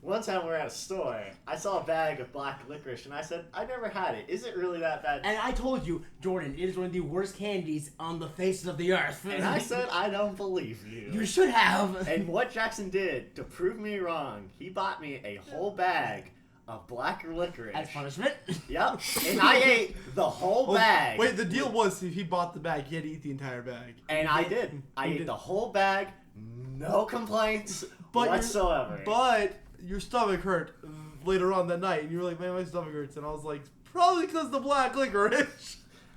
One time we were at a store, I saw a bag of black licorice, and I said, I never had it. Is it really that bad? And I told you, Jordan, it is one of the worst candies on the face of the earth. And I said, I don't believe you. You should have. And what Jackson did to prove me wrong, he bought me a whole bag of black licorice. As punishment. Yep. And I ate the whole bag. Wait, the deal was if he bought the bag, he had to eat the entire bag. And I did. I ate the whole bag. No complaints whatsoever. But your stomach hurt later on that night, and you were like, man, my stomach hurts. And I was like, probably because the black licorice.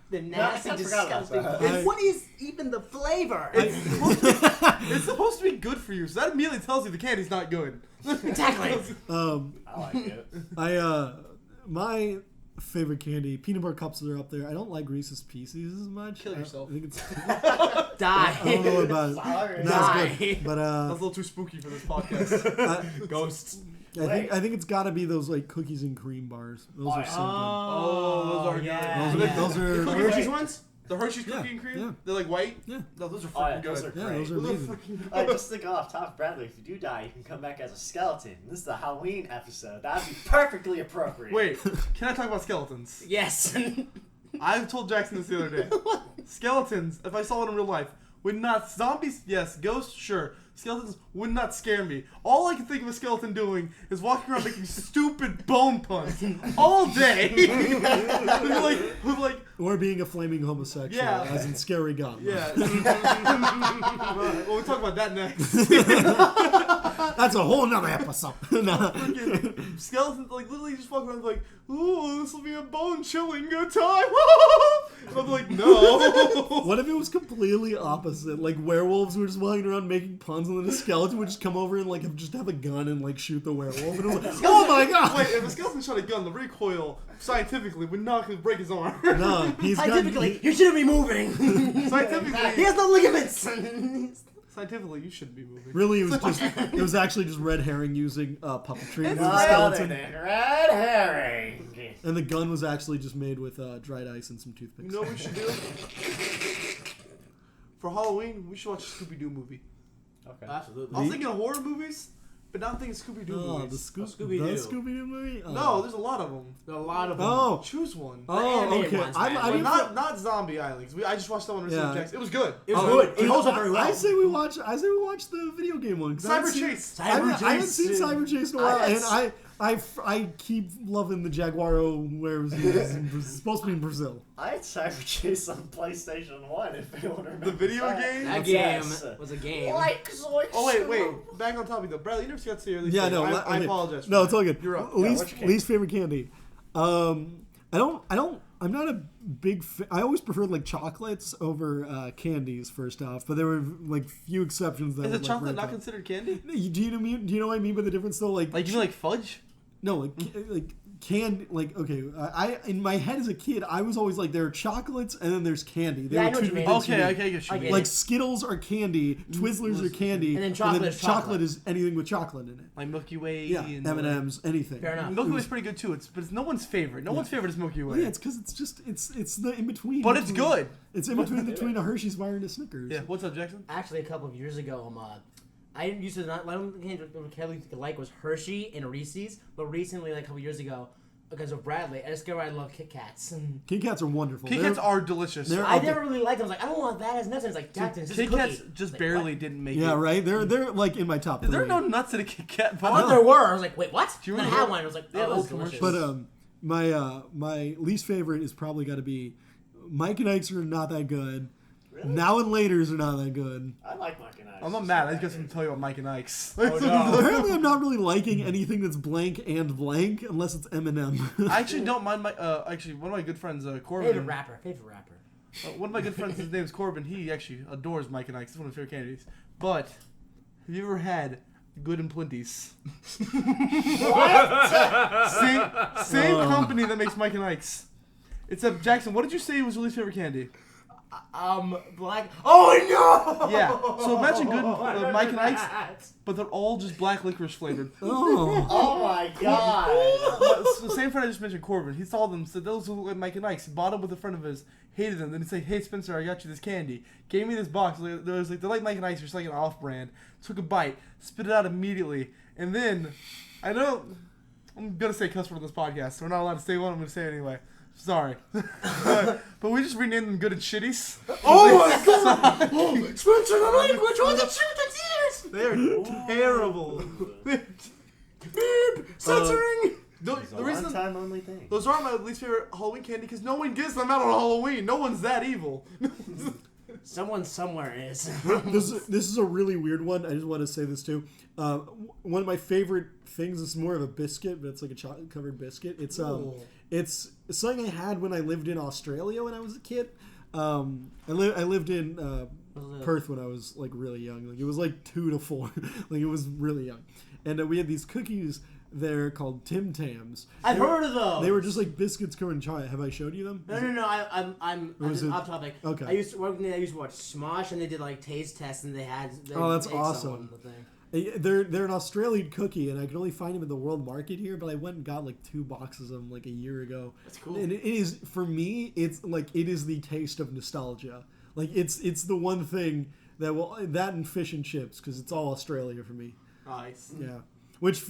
The nasty, I forgot about disgusting. that. And what is even the flavor? It's supposed to be good for you, so that immediately tells you the candy's not good. Exactly. I like it. My favorite candy, peanut butter cups are up there. I don't like Reese's Pieces as much. Kill yourself. I think it's. Die. I don't know about it. Sorry. Not Die. as good, but That's a little too spooky for this podcast. Ghosts. I think it's got to be those like cookies and cream bars. Those are so Oh, those are yeah. good. Those are. The Hershey's ones? The Hershey's Yeah, cookie and cream? yeah. They're like white? Yeah. No, those are Oh, yeah, freaking those good. are Yeah, great. those are amazing. Just think off top, Bradley. If you do die, you can come back as a skeleton. This is the Halloween episode. That'd be perfectly appropriate. Wait, can I talk about skeletons? Yes. I told Jackson this the other day. Skeletons, if I saw one in real life, would not. Zombies, yes. Ghosts, sure. Skeletons would not scare me. All I can think of a skeleton doing is walking around making stupid bone puns all day. like, Or being a flaming homosexual, Yeah. as in Scary Gum. yeah. Well, we'll talk about that next. That's a whole nother episode. Nah. Freaking skeletons, like, literally just walk around like, ooh, this will be a bone-chilling good time. And I'm like, no. What if it was completely opposite? Like werewolves were just walking around making puns, and then a skeleton would just come over and like just have a gun and like shoot the werewolf. And it was like, oh my god! Wait, if a skeleton shot a gun, the recoil scientifically would not break his arm. No, he's got. Scientifically, you shouldn't be moving. He Scientifically, has no ligaments. scientifically, you shouldn't be moving. Really, it was actually just red herring using puppetry with a Other skeleton, than red herring. and the gun was actually just made with dried ice and some You toothpicks. know what we should do? For Halloween, we should watch a Scooby-Doo movie. Okay. Absolutely. I was thinking of horror movies, but now I'm thinking Scooby-Doo Oh, movies. the Scooby-Doo. Scooby-Doo movie? Oh. No, there's a lot of them. A lot of them. Oh, Choose one. oh, animated okay. ones, I man. didn't Not Zombie Islands. I just watched that one with Yeah. Jackson. It was good. It was Oh, good. It holds up very well. I say we watch the video game one. 'Cause I haven't Cyber seen- Chase. I haven't seen Cyber Chase in a while, and I keep loving the Jaguaro where it's supposed to be in Brazil. I had Cyber Chase on PlayStation 1, if anyone remembers. The video that. game? That Yes. game was a game. Like, Oh, wait. Back on topic, though. Bradley, you never got to your least Yeah, favorite. no, I apologize. for No, that. it's all good. You're up. what's your candy? Least favorite candy. I'm not a big. I always preferred like chocolates over candies. First off, but there were like few exceptions. That Is would, a chocolate like, not rank up. considered candy? Do you know what I mean by the difference though? Like Like, you mean like fudge? no, like candy. Like okay, I in my head as a kid, I was always like there are chocolates and then there's candy. Yeah, I There know are what two you mean. different things Okay, to me. I get you. I get Like it. Skittles are candy, Twizzlers are candy, And then chocolate is chocolate. is anything with chocolate in it. Like Milky Way. Yeah, and M&Ms, anything. Fair enough. Milky Way's pretty good too. But it's no one's favorite. No one's favorite is Milky Way. Well, yeah, it's because it's just it's the in between. But it's good. It's in between a Hershey's bar and a Snickers. Yeah. What's up, Jackson? Actually, a couple of years ago, I didn't used to not. I don't think I like was Hershey and Reese's, but recently, like a couple of years ago, because of Bradley, I discovered I love Kit Kats. Kit Kats are wonderful. Kit Kats are delicious. they're- I never really liked them. I was like, I don't want that as nuts. And it's like, Jackson, it's just Kit a Kats cookie. just Like, barely what? didn't make Yeah, it. right. They're like in my top. There are 3. no nuts in a Kit Kat. I But thought there were. I was like, wait, what? Do you And I remember- had one. I was like, Yeah, oh, old this is delicious. commercials. But my least favorite is probably got to be Mike and Ike's are not that good. Now and Later's are not that good. I like Mike and Ike's. I'm not mad. I just got something to tell you about Mike and Ike's. Apparently, I'm not really liking anything that's blank and blank unless it's M&M. I actually don't mind my. Actually, one of my good friends, Corbin. Favorite rapper. One of my good friends, his name is Corbin. He actually adores Mike and Ike's. It's one of his favorite candies. But have you ever had Good and Plenty's? Same company that makes Mike and Ike's. It's a Jackson. What did you say was your least favorite candy? Black. Oh no! Yeah. So imagine good I remember Mike and Ike's, that. but they're all just black licorice flavored. Oh. Oh my god. The same friend I just mentioned, Corbin, he saw them, said those look like Mike and Ike's. He bought them with a friend of his, hated them. Then he said, "Hey Spencer, I got you this candy." Gave me this box. They're like Mike and Ike's, just like an off-brand. Took a bite, spit it out immediately, and then I'm gonna say cuss word on this podcast, so we're not allowed to say one. I'm gonna say it anyway. Sorry, but we just renamed them Good and Shitties. Oh my god! Spencer, the language on the truth They are terrible. censoring. The It's a reason one-time only thing. those are my least favorite Halloween candy because no one gets them out on Halloween. No one's that evil. Someone somewhere is. This is a really weird one. I just want to say this too. One of my favorite things is more of a biscuit, but it's like a chocolate covered biscuit. It's something I had when I lived in Australia when I was a kid. I lived in Perth when I was like really young. Like it was like 2 to 4. Like it was really young, and we had these cookies there called Tim Tams. I've heard of those. They were just like biscuits covered in chocolate. Have I showed you them? No. I'm was it- off topic. Okay. I used to watch Smosh, and they did like taste tests, and they had. Oh, that's eggs on awesome. the thing. They're an Australian cookie, and I could only find them in the world market here. But I went and got like 2 boxes of them like a year ago. That's cool. And it is, for me, it's like it is the taste of nostalgia. Like it's the one thing that and fish and chips, because it's all Australia for me. Nice. Yeah. Which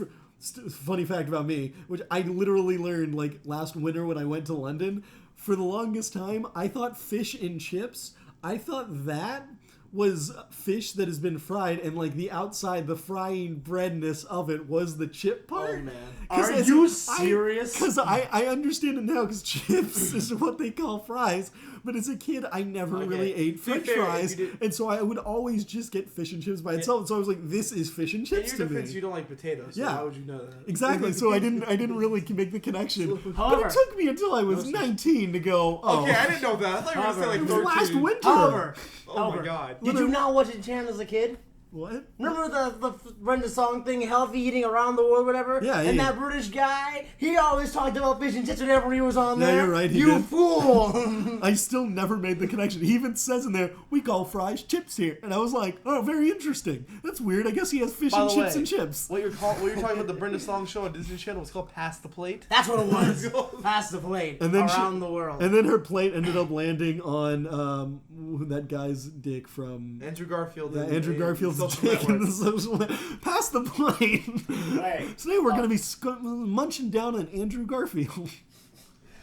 funny fact about me, which I literally learned like last winter when I went to London. For the longest time, I thought fish and chips. I thought that was fish that has been fried, and like the outside, the frying breadness of it was the chip part. Oh man, 'Cause are you serious? Because I understand it now, because chips is what they call fries. But as a kid, I never really ate To be French fair, fries, you did- and so I would always just get fish and chips by itself. So I was like, "This is fish and In chips your to defense, me." you don't like potatoes. So Yeah. Why would you know that? Exactly. So I didn't really make the connection. But However- it took me until I was 19 to go. Oh, Okay, I didn't know that. I thought you were gonna say it like was 13. last winter. However, Oh my god. did you not watch the channel as a kid? What? Remember the Brenda song thing, healthy eating around the world, whatever? Yeah, And yeah. that British guy, he always talked about fish and chips whenever he was on Yeah, there. you're right, he You did. fool! I still never made the connection. He even says in there, "We call fries chips here," and I was like, "Oh, very interesting. That's weird. I guess he has fish By and the chips way, and chips." What you're talking about the Brenda Song show on Disney Channel was called Pass the Plate. That's what it was. Pass the plate And then around the world. And then her plate ended up landing on that guy's dick from Andrew Garfield. Andrew in Garfield's Social dick in Network. the social. Pass the plate. Wait. Today we're gonna be munching down on Andrew Garfield.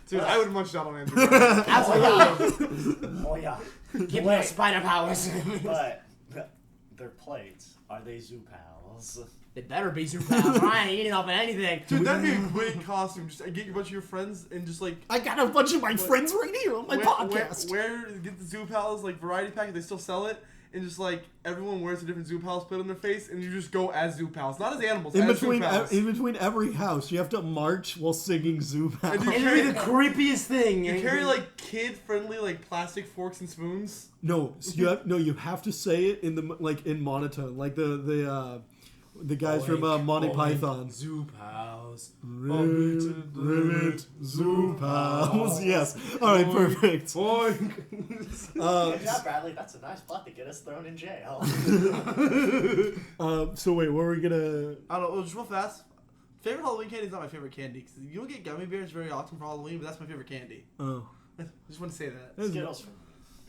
Dude, I would munch down on Andrew Garfield. Absolutely. Oh yeah. Give me spider powers. But their plates, are they zoo pals? They better be super pals. I ain't eating off of anything. Dude, that'd be a great costume. Just get a bunch of your friends and just like I got a bunch of my friends right here on my podcast. Get the Zoo Pals like variety pack. They still sell it, and just like everyone wears a different Zoo Pals put on their face, and you just go as Zoo Pals, not as animals. In as between, Zoo Pals. in between every house, you have to march while singing Zoo Pals. And you It'd be the creepiest thing. You carry like kid-friendly like plastic forks and spoons. No, so you have to say it in the like in monotone, like the guys from Monty Python. Zoo pals. Ribbit, Zoo Pals. Yes. All right, perfect. Good job, Bradley. That's a nice plot to get us thrown in jail. So wait, what were we gonna? I don't know. Just real fast. Favorite Halloween candy is not my favorite candy because you don't get gummy bears very often for Halloween, but that's my favorite candy. Oh, Just want to say that. Skittles from.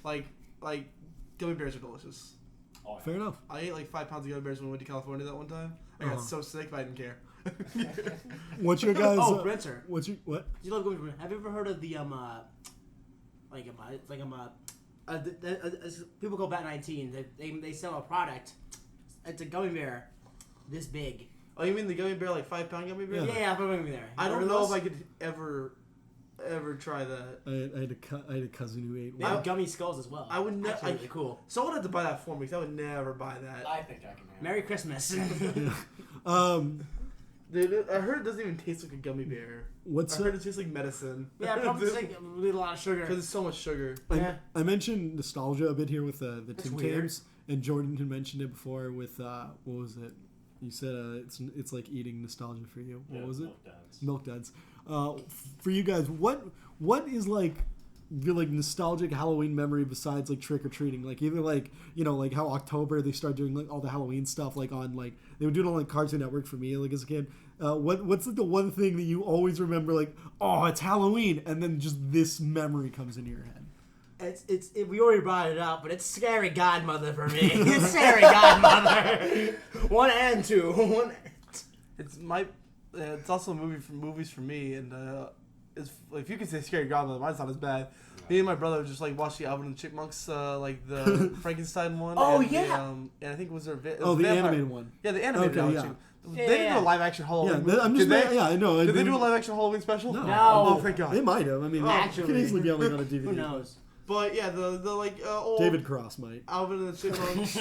Like gummy bears are delicious. Oh, yeah. fair enough. I ate like 5 pounds of gummy bears when we went to California that one time. I got so sick, but I didn't care. What's your guys? Oh, Brencer. What's your what? You love going. Have you ever heard of the people call Bat 19. They sell a product. It's a gummy bear, this big. Oh, you mean the gummy bear, like 5-pound gummy bear? Yeah, I'm gummy bear. I don't Heard of know those? if I could ever try that. I had a cousin who ate They one. have gummy skulls as well. I would never. Actually, really cool. Someone had to buy that for me because I would never buy that. I think I can handle Merry Christmas. Dude, I heard it doesn't even taste like a gummy bear. What's I heard it tastes like medicine. Yeah, probably just like a lot of sugar. Because it's so much sugar. Yeah. I mentioned nostalgia a bit here with the That's Tim weird. Tams, and Jordan had mentioned it before with what was it? You said it's like eating nostalgia for you. What Yeah, was it? Milk Duds. Milk Duds. For you guys, what is like like nostalgic Halloween memory besides like trick or treating? Like either like like how October they started doing like all the Halloween stuff like on like they would do it on like Cartoon Network for me like as a kid. What's like the one thing that you always remember like it's Halloween and then just this memory comes into your head? We already brought it up, but it's Scary Godmother for me. It's Scary Godmother. 1 and 2. It's also a movies for me, and it's if you can say Scary Godmother, mine's not as bad. Me and my brother would just like watch the Alvin and the Chipmunks, like the Frankenstein one. Oh, and yeah. And I think The animated one. Yeah, the animated Okay, one. yeah. They didn't do a live action Halloween. Yeah, I'm just I know. Did they do a live action Halloween special? No. Oh, thank God. They might have. I mean, Actually. it could easily be on like on a DVD. Who knows? But yeah, the like old David Cross might. Alvin and the Chipmunks.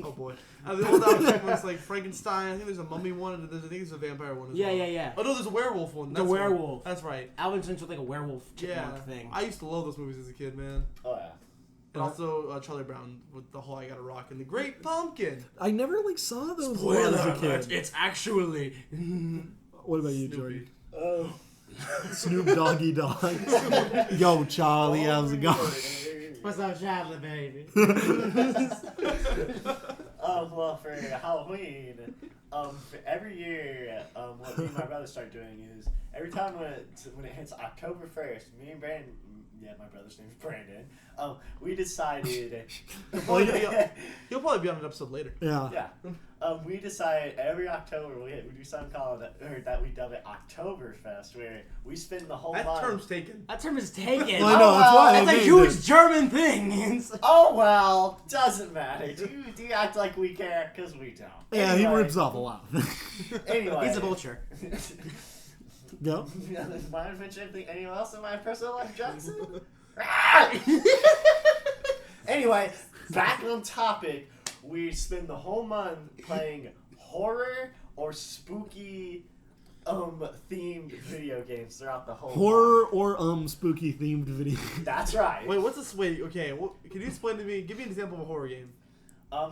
Oh boy. The old Alvin and the Chipmunks, like Frankenstein. I think there's a mummy one, and I think there's a vampire one as well. Yeah. Oh no, there's a werewolf one. The werewolf. That's right. Alvin's into like a werewolf chipmunk thing. I used to love those movies as a kid, man. Oh yeah. And also Charlie Brown with the whole I Gotta Rock and the Great Pumpkin. I never like saw those as a kid. It's actually. What about you, Snoopy. Jordan? Oh. Snoop Doggy Dog. Yo, Charlie, how's it going? What's up, Charlie, baby? Well, for Halloween, every year, what me and my brother start doing is every time when it hits October 1st, me and Brandon, my brother's name is Brandon, we decided. He'll probably be on an episode later. Yeah. Yeah. We decide every October we do something called, or that we dub it Oktoberfest, where we spend the whole That month. term's taken. That term is taken. Well, I know, that's why I It's a named huge it. German thing. It's like- Oh well, doesn't matter. Do you act like we care? Because we don't. Yeah, he Anyway. rips off a lot. Anyway. He's a vulture. Yep. Want to mention anyone else in my personal life, Jackson? Anyway, back on topic. We spend the whole month playing horror or spooky themed video games throughout the whole Horror month. or spooky themed video. That's right. Wait, what's this? Wait, okay. Can you explain to me? Give me an example of a horror game.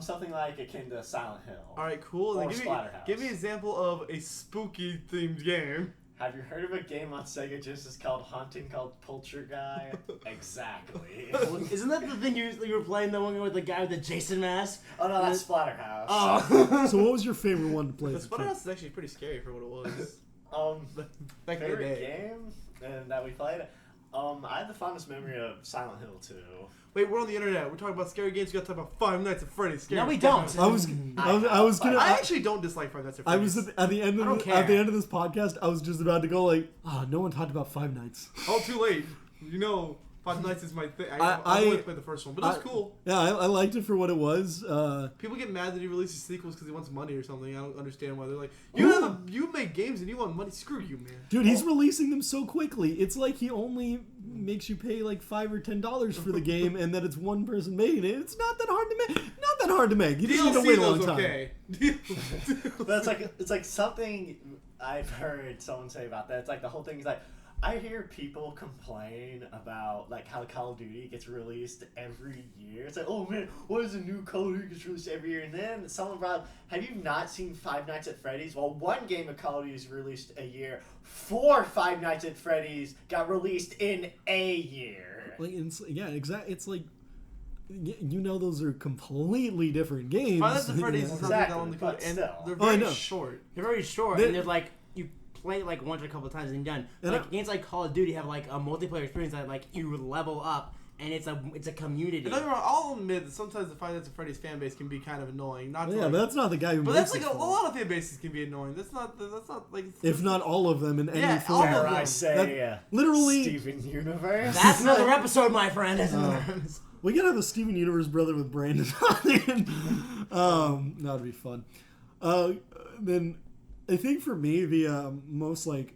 Something like akin to Silent Hill. All right, cool. Then Or Splatterhouse. give me an example of a spooky themed game. Have you heard of a game on Sega Genesis called Haunting called Poltergeist? Exactly. Isn't that the thing you were playing, the one with the guy with the Jason mask? Oh no, that's Splatterhouse. Oh. So what was your favorite one to play The as a kid? Splatterhouse is actually pretty scary for what it was. Back in the Favorite day. game and that we played. I had the fondest memory of Silent Hill 2. Wait, we're on the internet. We're talking about scary games. We got to talk about Five Nights at Freddy's. Scary No, we don't. I was gonna. I actually don't dislike Five Nights at I Freddy's. was at the end I of don't at the care. end of this podcast. I was just about to go like, no one talked about Five Nights. Oh, too late. You know, Five Nights is my thing. I only played the first one, but it's cool. Yeah, I liked it for what it was. People get mad that he releases sequels because he wants money or something. I don't understand why they're like, you make games and you want money. Screw you, man. Dude, he's releasing them so quickly. It's like he only makes you pay like $5 or $10 for the game, and that it's one person making it. It's not that hard to make. Not that hard to make. You just need to DLC wait a long though is time. okay. But it's like something I've heard someone say about that. It's like the whole thing is like, I hear people complain about like how Call of Duty gets released every year. It's like, oh man, what is a new Call of Duty gets released every year? And then someone brought up, have you not seen Five Nights at Freddy's? Well, one game of Call of Duty is released a year. 4 Five Nights at Freddy's got released in a year. Like, exactly. It's like, those are completely different games. Five Nights at Freddy's is not that long to go, Exactly, and but they're Oh, I very know. short. They're very short, They- and they're like, you play it like once or a couple of times and you're done. And Like games like Call of Duty have like a multiplayer experience that like you level up, and it's a community. And don't get me wrong, I'll admit that sometimes the Five Nights at Freddy's fan base can be kind of annoying. Not to, Yeah, like, but that's not the guy who but makes that's like it a for. lot of fan bases can be annoying. That's not like If not all of them in any Yeah, form. all of Dare them. I say, That- literally- Steven Universe? That's another episode, my friend. We gotta have a Steven Universe brother with Brandon on. That would be fun. Then I think for me the most like,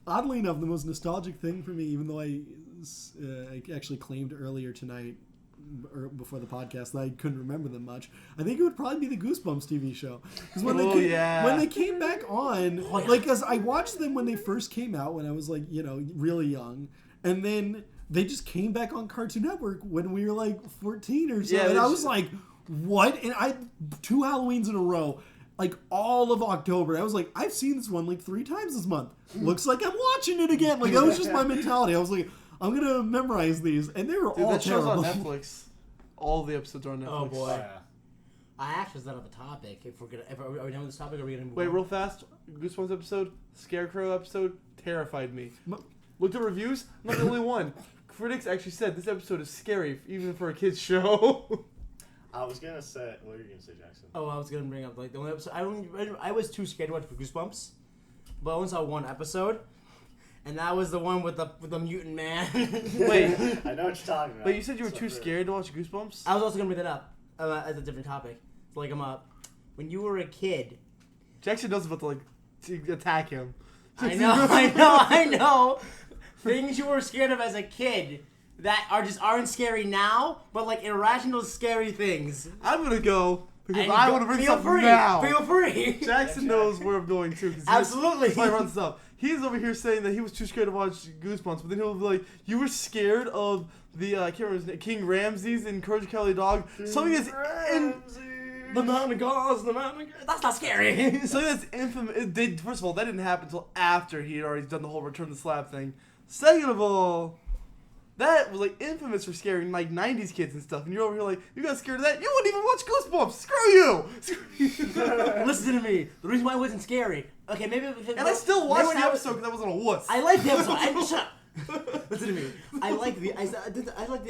oddly enough, the most nostalgic thing for me, even though I actually claimed earlier tonight or before the podcast that I couldn't remember them much, I think it would probably be the Goosebumps TV show. Because when they came back on, like, as I watched them when they first came out when I was like, really young, and then they just came back on Cartoon Network when we were like 14 or so, Yeah, and I was like, what? And 2 Halloweens in a row. Like all of October, I was like, I've seen this one like 3 times this month. Looks like I'm watching it again. Like that was just my mentality. I was like, I'm gonna memorize these, and they were Dude, all that show's terrible. on Netflix. All the episodes are on Netflix. Oh boy. Yeah. I actually set up a topic. If we're gonna, are we done with this topic? Or are we gonna move Wait, on? real fast. Goosebumps episode, Scarecrow episode, terrified me. Looked at reviews. I'm not the only one. Critics actually said this episode is scary, even for a kids show. I was gonna say. What were you gonna say, Jackson? Oh, I was gonna bring up like the only episode. I was too scared to watch Goosebumps, but I only saw one episode, and that was the one with the mutant man. Wait, I know what you're talking about. but you said you were So too for- scared to watch Goosebumps? I was also gonna bring that up as a different topic. So like when you were a kid. Jackson knows about to attack him. I know. Things you were scared of as a kid that aren't scary now, but like irrational scary things. I'm gonna go because And I go- want to bring feel something free. now. Feel free. Jackson knows where I'm going to. Absolutely. So I run stuff. He's over here saying that he was too scared to watch Goosebumps, but then he'll be like, "You were scared of the I can't remember his name, King Ramses in Courage the Cowardly Dog. Something that's The mountain gods, the mountain gods. That's not scary. something that's infamous. First of all, that didn't happen until after he had already done the whole Return the Slab thing. Second of all, that was like infamous for scaring like 90s kids and stuff. And you're over here like, you got scared of that? You wouldn't even watch Goosebumps. Screw you. Listen to me. The reason why it wasn't scary. Okay, maybe. And I still watched the episode because I wasn't a wuss. I like the episode. Shut up. Listen to me. I like the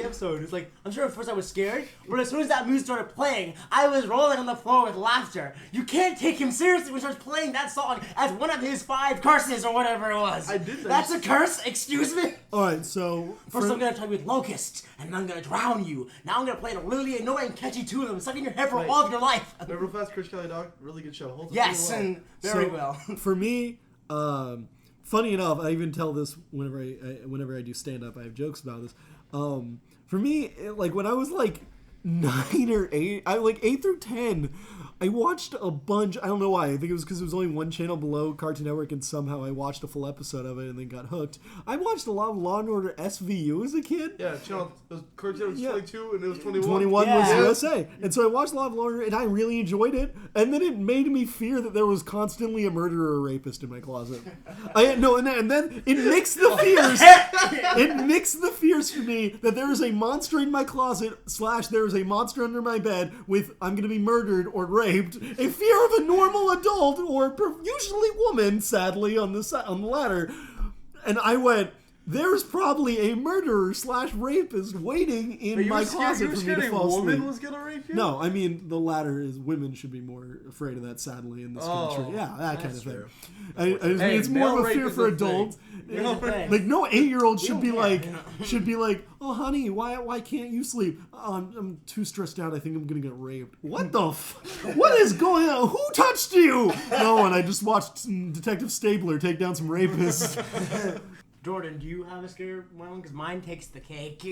episode. It's like I'm sure at first I was scared, but as soon as that music started playing, I was rolling on the floor with laughter. You can't take him seriously when he starts playing that song as one of his 5 curses or whatever it was. I did that. That's a curse. Excuse me. All right, so First I'm gonna tell you with locusts, and then I'm gonna drown you. Now I'm gonna play a really annoying, catchy tune of them, stuck in your head for Wait. all of your life. Real fast, Courage the Cowardly Dog, really good show. Holds up Yes, really well. and very So, well. for me, funny enough, I even tell this whenever I do stand up. I have jokes about this. For me, like when I was like 9 or 8, I like 8 through 10. I watched a bunch. I don't know why. I think it was because it was only one channel below Cartoon Network, and somehow I watched a full episode of it and then got hooked. I watched a lot of Law and Order SVU as a kid. Yeah, channel. It was Courage was Yeah. 22 and it was 21. 21 Yeah. was USA. And so I watched a lot of Law and Order, and I really enjoyed it. And then it made me fear that there was constantly a murderer or rapist in my closet. And then it mixed the fears. It mixed the fears for me that there is a monster in my closet / there is a monster under my bed with I'm going to be murdered or raped. A fear of a normal adult or usually woman, sadly, on the latter. And I went, there's probably a murderer / rapist waiting in my closet for me to fall a woman asleep. was gonna rape you? No, I mean the latter is women should be more afraid of that, sadly, in this country. Yeah, that kind of thing. true. I just mean it's more male of a rape fear is for a thing. adults. Male rape. Like no 8-year-old should don't be care. like, oh honey, why can't you sleep? I'm too stressed out. I think I'm gonna get raped. What the? What is going on? Who touched you? No one. I just watched Detective Stabler take down some rapists. Jordan, do you have a scare one? Because mine takes the cake.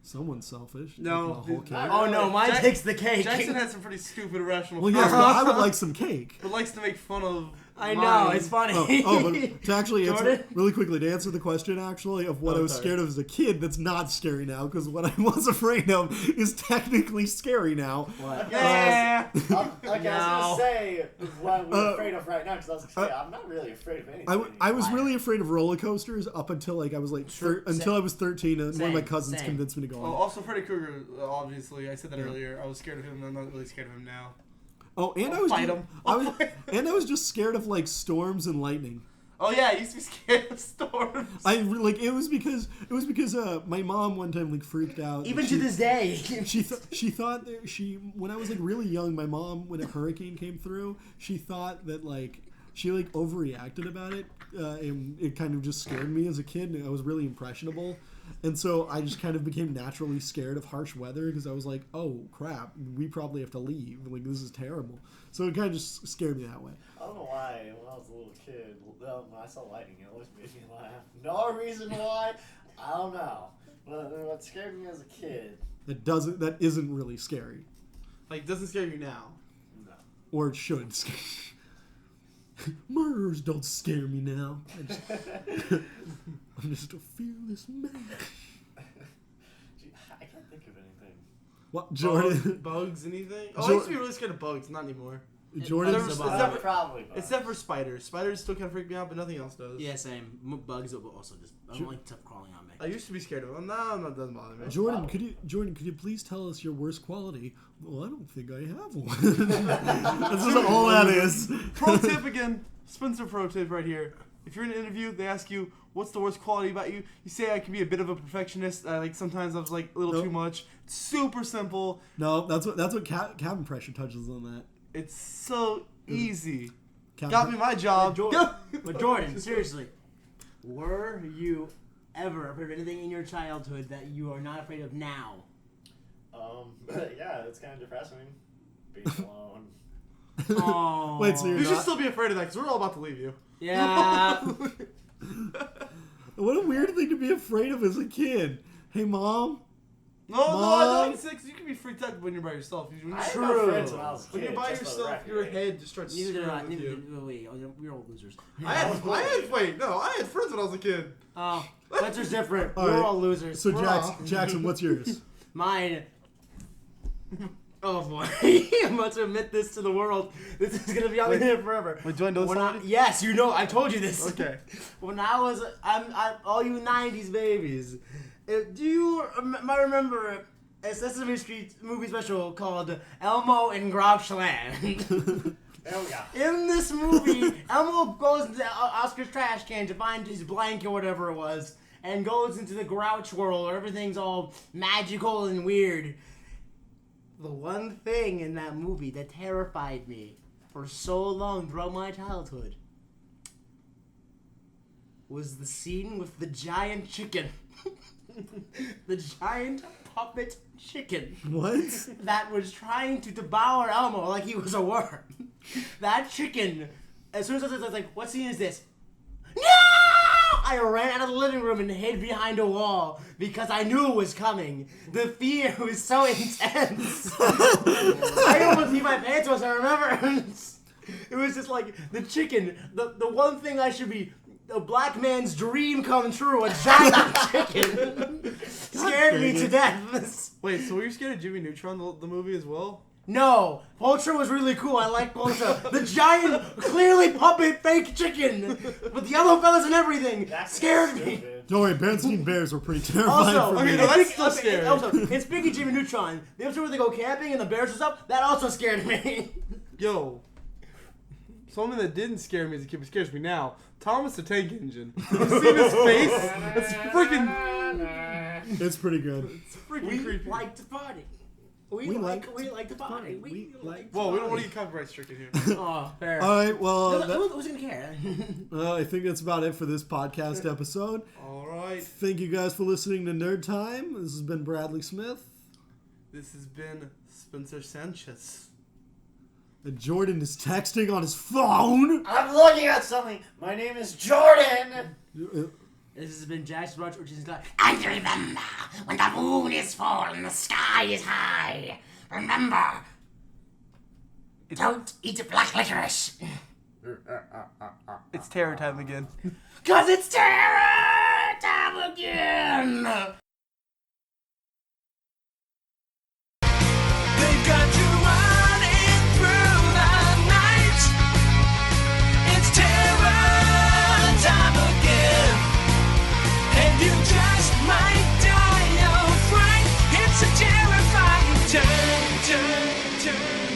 Someone's selfish. No, Taking a whole dude, cake. Oh no, mine Jack- takes the cake. Jackson has some pretty stupid irrational Well, fears, yes, but I would like some cake. but likes to make fun of I know, mine. it's funny. But to actually answer Jordan? really quickly to answer the question actually of what I was sorry. scared of as a kid, that's not scary now because what I was afraid of is technically scary now. What? Yeah. Okay, I was No. gonna say what we're afraid of right now because I was gonna say I'm not really afraid of anything. I was anymore. really afraid of roller coasters up until like I was like until I was 13 and one of my Same, cousins same. convinced me to go Oh, on. also Freddy Krueger, obviously. I said that earlier. I was scared of him, and I'm not really scared of him now. Oh, and I'll fight him. I was just scared of like storms and lightning. Oh yeah, I used to be scared of storms. It was because my mom one time like freaked out. Even to this day. She thought that when I was like really young, my mom, when a hurricane came through, she thought that like she like overreacted about it, and it kind of just scared me as a kid. And I was really impressionable, and so I just kind of became naturally scared of harsh weather because I was like, oh crap, we probably have to leave. Like this is terrible. So it kind of just scared me that way. I don't know why. When I was a little kid, when I saw lightning, it always made me laugh. No reason why. I don't know. But what scared me as a kid. That isn't really scary, Like, doesn't scare you now. No. or it should scare. Murderers don't scare me now. I'm just a fearless man. Gee, I can't think of anything. What, Jordan? Bugs, anything? Oh, I Jor- used to be really scared of bugs. Not anymore. Jordan. Bugs It's are never- Probably. Except for spiders. Spiders still kind of freak me out, but nothing else does. Yeah, same. Bugs will also just. I don't like stuff crawling on me. I used to be scared of them. Now that doesn't bother me. Jordan, could you please tell us your worst quality? Well, I don't think I have one. That's just all that is. Pro tip again. Spencer pro tip right here. If you're in an interview, they ask you, what's the worst quality about you? You say I can be a bit of a perfectionist. Like sometimes I was like a little Nope. too much. It's super simple. No, that's what cabin pressure touches on that. It's so easy. Cabin Got me my job. But Jordan, seriously, were you ever afraid of anything in your childhood that you are not afraid of now? Yeah, it's kind of depressing. Being alone. Oh. Wait, so You you're should not? still be afraid of that because we're all about to leave you. Yeah. What a weird thing to be afraid of as a kid. Hey, Mom. No, Mom? no, it's you can be freaked out when you're by yourself. When I you're, had True. no friends when I was a when kid. you're by just for the yourself, record. your head just starts Neither did I. screaming with you. We're all losers. I had friends when I was a kid. Oh, Spencer's different. All We're right. all losers. So Raw. Jackson, what's yours? Mine. Oh boy, I'm about to admit this to the world. This is gonna be on the internet forever. Wait, do I know this When already? yes, you know. I told you this. Okay. When I was, I'm all you '90s babies. Do you might remember a Sesame Street movie special called Elmo in Grouchland? There we go. In this movie, Elmo goes into Oscar's trash can to find his blanket or whatever it was, and goes into the Grouch world where everything's all magical and weird. The one thing in that movie that terrified me for so long throughout my childhood was the scene with the giant chicken. The giant puppet chicken What? that was trying to devour Elmo like he was a worm. That chicken, as soon as I was like, what scene is this? No! I ran out of the living room and hid behind a wall because I knew it was coming. The fear was so intense. I almost peed my pants once, I remember. It was just like the chicken, the one thing I should be, a black man's dream come true, a giant chicken. Scared me to death. Wait, so were you scared of Jimmy Neutron, the movie as well? No, Vulture was really cool. I like Vulture. The giant, clearly puppet fake chicken with yellow feathers and everything That's scared me. stupid. Don't worry, Berenstain Bears were pretty terrifying Also, for me. no, that's still scary. Also, in speaking of Jimmy Neutron, the episode where they go camping and the bears was up, that also scared me. Yo. Something that didn't scare me as a kid but scares me now. Thomas the Tank Engine. You seen his face? It's freaking... It's pretty good. It's freaking We creepy. like to party. We like to party. We like. Whoa, we don't want to get copyright stricken here. Oh, fair. All right, well, Who's gonna care? I think that's about it for this podcast episode. Alright. Thank you guys for listening to Nerd Time. This has been Bradley Smith. This has been Spencer Sanchez. And Jordan is texting on his phone. I'm looking at something. My name is Jordon. This has been Jack's Brunch, which is like. And remember, when the moon is full and the sky is high, remember, don't eat black licorice. It's terror time again. 'Cause it's terror time again. They've got you running through the night. It's terror time again, and you just might die of fright. It's a terrifying turn.